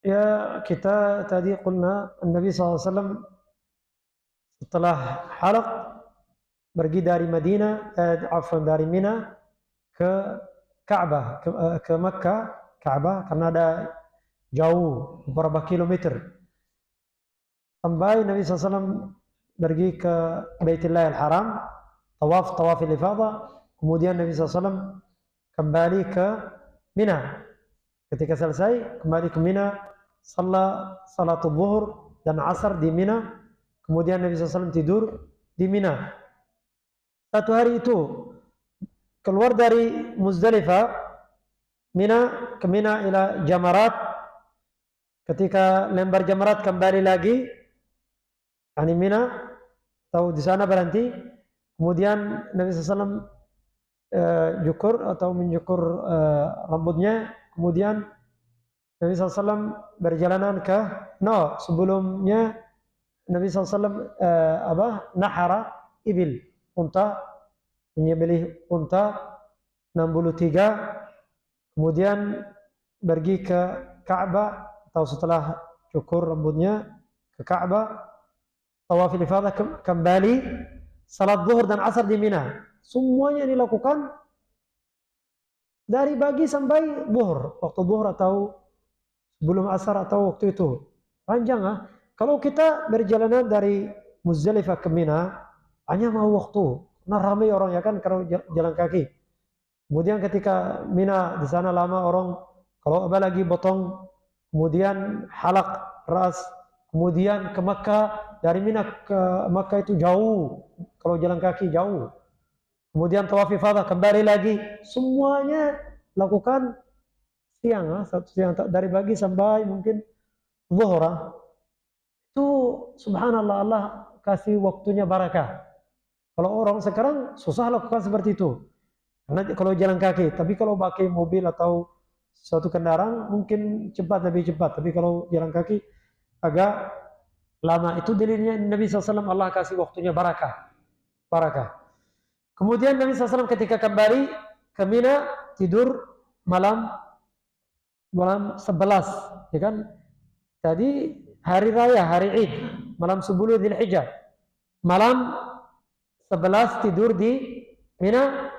Ya, kita tadi qulna Nabi SAW setelah halaq pergi dari Madinah, dari Mina ke Ka'bah, ke Makkah, Ka'bah, karena ada jauh beberapa kilometer. Sampai Nabi SAW pergi ke Baitullah Al-Haram, tawaf al-ifadah, kemudian Nabi SAW kembali ke Mina. Ketika selesai, kembali ke Mina, salatul zuhur dan asar di Mina, kemudian Nabi SAW tidur di Mina. Satu hari itu, keluar dari Muzdalifah, Mina, ke Mina ila Jamarat. Ketika lempar Jamarat kembali lagi, yani Mina, atau di sana berhenti. Kemudian Nabi SAW jukur atau mencukur rambutnya. Kemudian Nabi SAW berjalanan sebelumnya Nabi SAW nahara ibil, unta, menyembelih unta 63. Kemudian pergi ke Ka'bah, atau setelah cukur rambutnya ke Ka'bah, tawafil ifadah, kembali salat zuhur dan asar di Mina. Semuanya dilakukan dari pagi sampai zuhur, waktu zuhur atau sebelum asar atau waktu itu. Panjang ah. Kalau kita berjalanan dari Muzdalifah ke Mina, hanya mau waktu. Nah, ramai orang ya kan kalau jalan kaki. Kemudian ketika Mina di sana lama orang, kalau apa lagi potong, kemudian halak ras, kemudian ke Makkah. Dari Mina ke Makkah itu jauh, kalau jalan kaki jauh. Kemudian tawaf ifadah, kembali lagi. Semuanya lakukan siang, siang dari pagi sampai mungkin zuhur. Itu subhanallah, Allah kasih waktunya barakah. Kalau orang sekarang susah lakukan seperti itu. Karena kalau jalan kaki, tapi kalau pakai mobil atau suatu kendaraan mungkin lebih cepat. Tapi kalau jalan kaki agak lama. Itu dalilnya Nabi SAW, Allah kasih waktunya barakah. Kemudian Nabi SAW ketika kembali ke Mina, tidur malam 11, ya kan? Tadi hari raya, hari Id, malam 10 Dzulhijjah. Malam 11 tidur di Mina.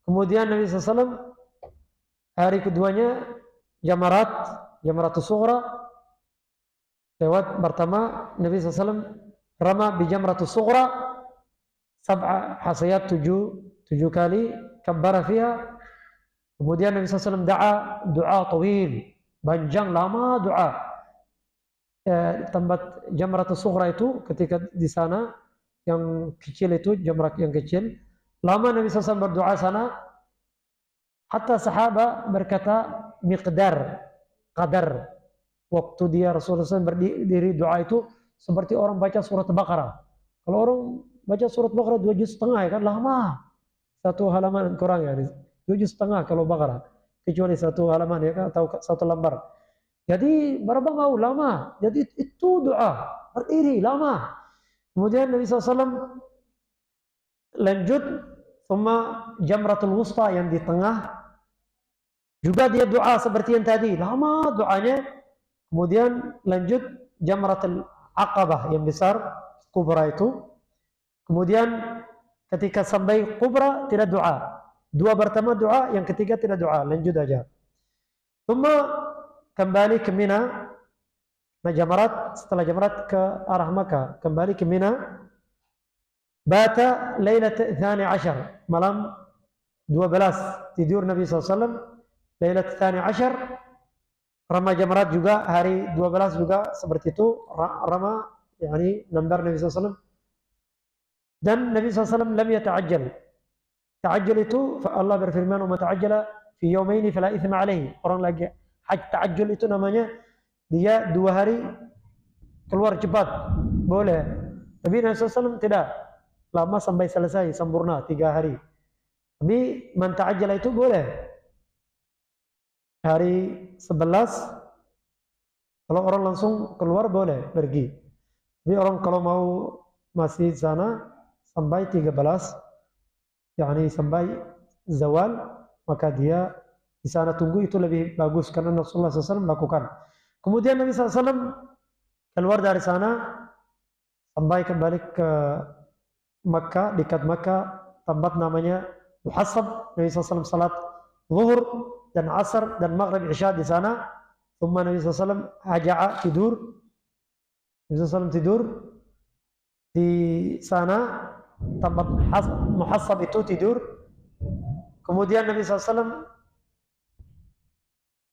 Kemudian Nabi SAW hari keduanya Jamaratus Sughra. Lewat pertama Nabi SAW rama bi Jamratus Sughra sab'a hasayat, tujuh kali kabbara fiha. Kemudian Nabi SAW doa tawil, panjang lama doa. Tempat Jamratus Sughra itu ketika di sana yang kecil itu jamrat yang kecil, lama Nabi SAW berdoa sana. Hatta sahabat berkata qadar waktu dia Rasulullah SAW berdiri doa itu seperti orang baca surat Baqarah. Kalau orang baca surat Baqarah 2 juz setengah ya kan lama, satu halaman kurang ya, 2 juz setengah kalau Baqarah, kecuali satu halaman ya kan, atau satu lembar. Jadi berapa mau lama, jadi itu doa berdiri lama. Kemudian Nabi SAW lanjut sama Jamratul Wusta yang di tengah, juga dia doa seperti yang tadi, lama doanya. Kemudian lanjut Jamratul Aqabah yang besar, kubra itu. Kemudian ketika sampai kubra tidak doa. Dua pertama doa, yang ketiga tidak doa, lanjut aja. Semua kembali ke Mina. Nah, setelah Jamarat ke arah Makkah, kembali ke Mina. Bata Lailat 12, malam 12 tidur Nabi SAW. Lailat 12 Rama Jamarat juga hari 12 juga seperti itu. Rama yakni nambar Nabi SAW. Dan Nabi SAW lam yata'ajjal. Ta'ajjal itu Allah berfirman, "Wa ta'ajjala fi yawmaini fala itsma alaihi." Orang lagi haji ta'ajjul itu namanya dia 2 hari keluar cepat, boleh. Tapi Nabi SAW tidak, lama sampai selesai sempurna 3 hari. Tapi man ta'ajjala itu boleh. Hari 11 kalau orang langsung keluar boleh pergi. Tapi orang kalau mau masih sana sampai 13, yakni sampai zawal, maka dia di sana tunggu, itu lebih bagus karena Rasulullah SAW melakukan. Kemudian Nabi SAW keluar dari sana sampai kembali ke Makkah, dekat Makkah, tempat namanya Muhassab. Nabi SAW salat zuhur dan asar dan maghrib isya di sana. Thumma Nabi SAW haja'a tidur. Nabi SAW tidur di sana, tempat Muhassab itu tidur. Kemudian Nabi SAW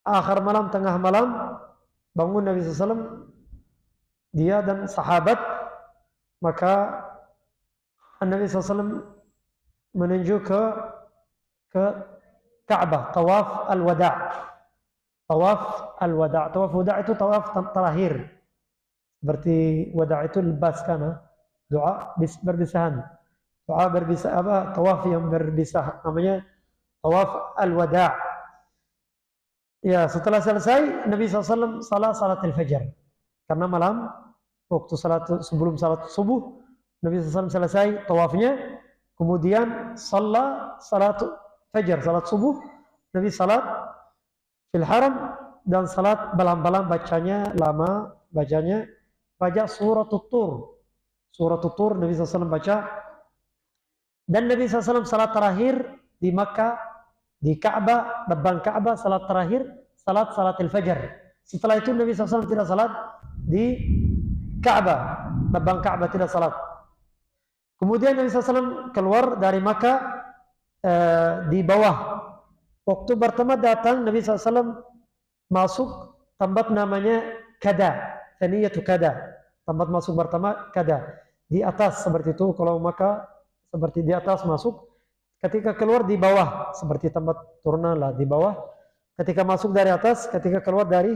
akhir malam, tengah malam bangun Nabi SAW, dia dan sahabat. Maka Nabi SAW menuju ke Ka'bah, tawaf al-wada'. Tawaf al-wada'. Tawaf wada' itu tawaf terakhir. Seperti wada' itu lepas kan, doa berpisahan. Doa berpisah apa? Tawaf yang berpisah namanya tawaf al-wada'. Ya, setelah selesai Nabi SAW salat al-fajr. Karena malam waktu sebelum salat subuh Nabi SAW selesai tawafnya, kemudian salat fajr, salat subuh. Nabi salat fil haram dan salat balam-balam, bacanya lama, baca surat Tur. Surat Tur Nabi SAW baca. Dan Nabi SAW salat terakhir di Makkah, di Ka'bah, depan Ka'bah, salat terakhir salat al-fajr. Setelah itu Nabi SAW tidak salat di Ka'bah, depan Ka'bah tidak salat. Kemudian Nabi SAW keluar dari Makkah di bawah. Waktu pertama datang Nabi SAW masuk tempat namanya Kada, Thaniyatu Kada. Tempat masuk pertama Kada. Di atas seperti itu, kalau Makkah seperti di atas masuk. Ketika keluar di bawah, seperti tempat turunan lah di bawah. Ketika masuk dari atas, ketika keluar dari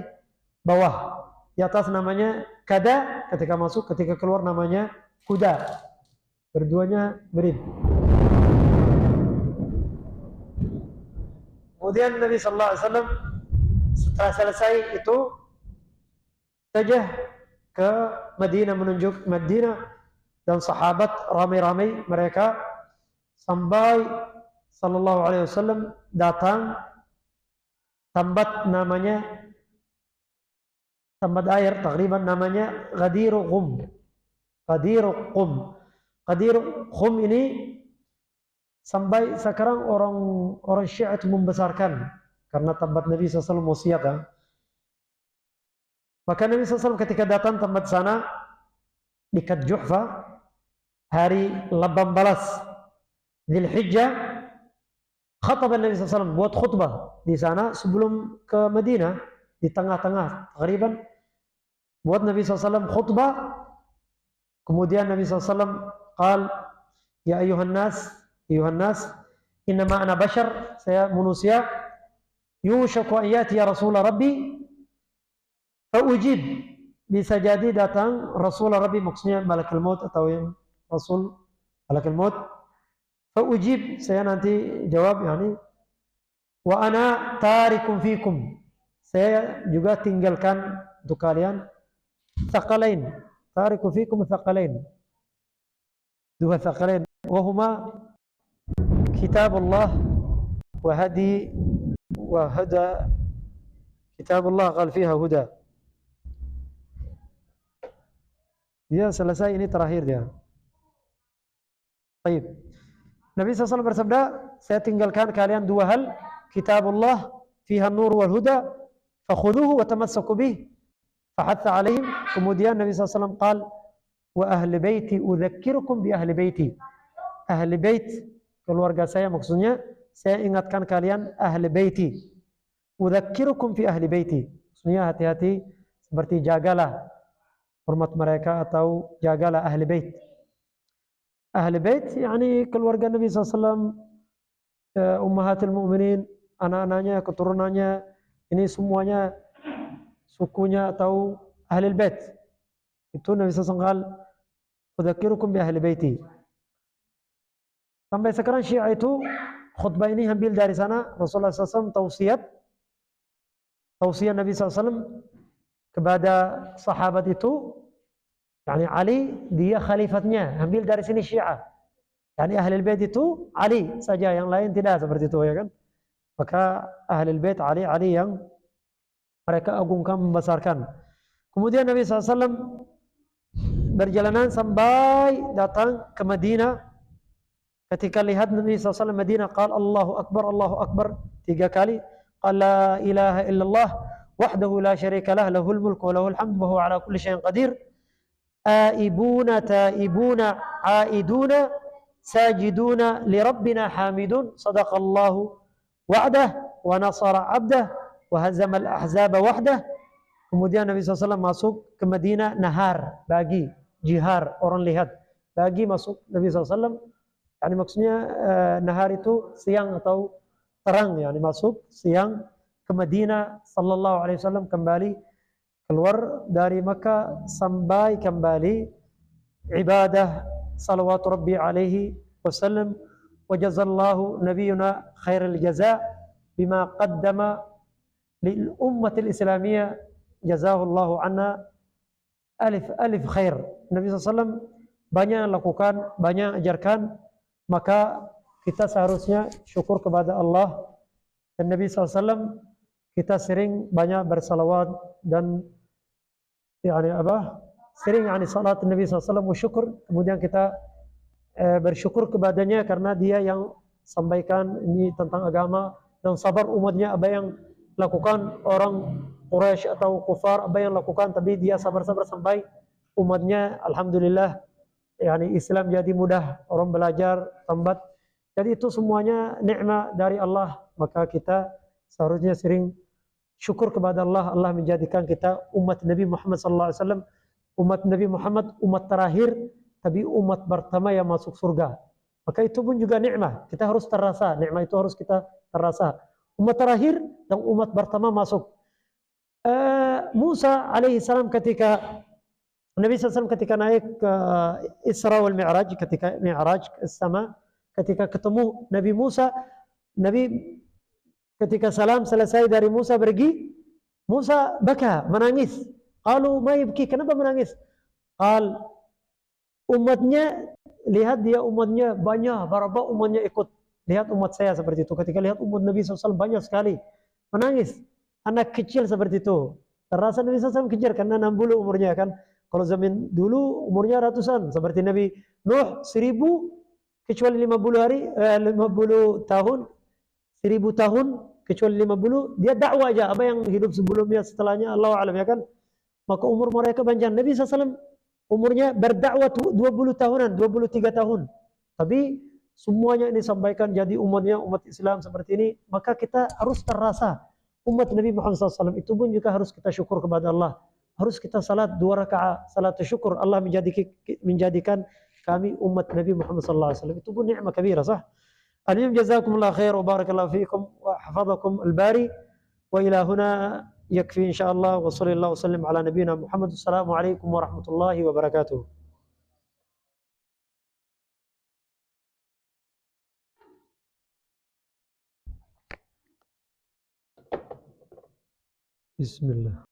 bawah. Di atas namanya Kada, ketika masuk, ketika keluar namanya Kuda. Berduanya mirip. Kemudian Nabi SAW setelah selesai itu saja ke Madinah, menunjuk Madinah, dan sahabat ramai-ramai mereka sampai sallallahu alaihi wasallam datang tempat namanya, tempat air takriban namanya Ghadir Qum. Ghadir Qum. Qadir Khum ini sampai sekarang orang Syiah itu membesarkan karena tempat Nabi SAW wasiat. Maka Nabi SAW ketika datang tempat sana dekat Juhfa hari 18 Dzulhijjah, khataba Nabi SAW buat khutbah di sana sebelum ke Madinah, di tengah-tengah takriban buat Nabi SAW khutbah. Kemudian Nabi SAW qal ya ayuhan nas innama ana bashar, saya manusia, yushaku an yati ya Rasul Rabbi faujib, bisa jadi datang Rasul Rabbi, maksudnya malakul maut atau yang Rasul malakul maut. Faujib, saya nanti jawab, yani wa ana tarikum fikum, saya juga tinggalkan untuk kalian thaqalain, tarikum fikum thaqalain, dua thaqalain, wa huma kitabullah wa hadi wa hada. Kitabullah qal fiha huda. Dia selesai, ini terakhir dia. Baik. Nabi SAW bersabda, saya tinggalkan kalian dua hal, kitabullah fiha nur wal huda fakhuduhu wa tamassaku bih fahatha alaihim. Kemudian Nabi SAW qal wa ahli baiti udzakirukum bi ahli baiti. Ahli bait, keluarga saya, maksudnya saya ingatkan kalian ahli baiti. Udzakirukum fi ahli baiti, maksudnya hati-hati, seperti jagalah hormat mereka atau jagalah ahli bait. Ahli bait yakni keluarga Nabi SAW, ummahatul mu'minin, anak-anaknya, keturunannya, ini semuanya sukunya atau ahli bait. Itu Nabi SAW qal udzakirukum bi ahli baiti. Sampai sekarang Syiah itu khutbah ini ambil dari sana. Rasulullah SAW tausiah Nabi SAW kepada sahabat itu, yani Ali, dia khalifatnya, ambil dari sini Syiah. Yani ahli bait itu Ali saja, yang lain tidak, seperti itu ya kan. Maka ahli bait Ali yang mereka agungkan, membesarkan. Kemudian Nabi SAW berjalanan sampai datang ke Madinah. Ketika lihat Nabi SAW Madinah, qala Allahu Akbar 3 kali. Qala la ilaha illallah wahdahu la syarika lah, lahul mulku wa lahul hamdu wa huwa ala kulli syai'in qadir. Aibuna taibuna aiduna sajiduna li rabbina hamidun, sadaqallahu wa'dah wa nasara 'abdah wa hazama al-ahzaba wahdah. Kemudian Nabi SAW masuk ke Madinah, nahar, bagi, jihar, orang lihat, bagi masuk Nabi SAW. Yani maksudnya nahar itu siang atau terang, yani masuk siang ke Madinah sallallahu alaihi wasallam, kembali keluar dari Makkah sampai kembali ibadah salawatu rabbi alaihi wasallam. Wa jazallahu nabiyuna khairul jaza bima qaddama lil ummatil islamiyah, jazahullahu anna alif khair. Nabi SAW banyak lakukan, banyak ajarkan, maka kita seharusnya syukur kepada Allah dan Nabi SAW. Kita sering banyak bersalawat dan sering salat Nabi SAW, syukur. Kemudian kita bersyukur kepadanya karena dia yang sampaikan ini tentang agama, dan sabar umatnya, apa yang lakukan orang Quraisy atau kufar, apa yang lakukan, tapi dia sabar-sabar sampai umatnya alhamdulillah, yani Islam jadi mudah, orang belajar tambat. Jadi itu semuanya nikmat dari Allah. Maka kita seharusnya sering syukur kepada Allah. Allah menjadikan kita umat Nabi Muhammad SAW, umat Nabi Muhammad, umat terakhir, tapi umat pertama yang masuk surga. Maka itu pun juga nikmat. Kita harus terasa, nikmat itu harus kita terasa. Umat terakhir dan umat pertama masuk. Musa alaihissalam ketika Nabi SAW ketika naik ke Isra wal Mi'raj, ketika Mi'raj ke sama, ketika ketemu Nabi Musa, Nabi ketika salam selesai dari Musa pergi, Musa baka, menangis. Qalu ma yabki, kenapa menangis? Qal, umatnya, lihat dia umatnya banyak, berapa umatnya ikut. Lihat umat saya seperti itu. Ketika lihat umat Nabi SAW banyak sekali, menangis. Anak kecil seperti itu. Terasa Nabi SAW kecil karena 60 umurnya kan. Kalau zaman dulu umurnya ratusan, seperti Nabi Nuh 1000 kecuali 50 hari, 50 tahun, 1000 tahun kecuali 50, dia dakwah aja. Apa yang hidup sebelumnya, setelahnya, Allah alam ya kan. Maka umur mereka panjang. Nabi SAW umurnya berdakwah 20 tahunan, 23 tahun. Tapi semuanya ini sampaikan jadi umatnya, umat Islam seperti ini. Maka kita harus terasa umat Nabi Muhammad SAW itu pun juga harus kita syukur kepada Allah. Harus kita salat 2 rakaat, salat syukur. Allah menjadikan kami umat Nabi Muhammad SAW. Itu pun nikmat kabira, sah? Alim jazakumullah khair wa barakallahu fiikum wa hafadhakum al-bari. Wa ila huna yakfi insyaallah wa sallallahu wasallam ala nabiyyina Muhammad. Assalamualaikum warahmatullahi wabarakatuh. Bismillah.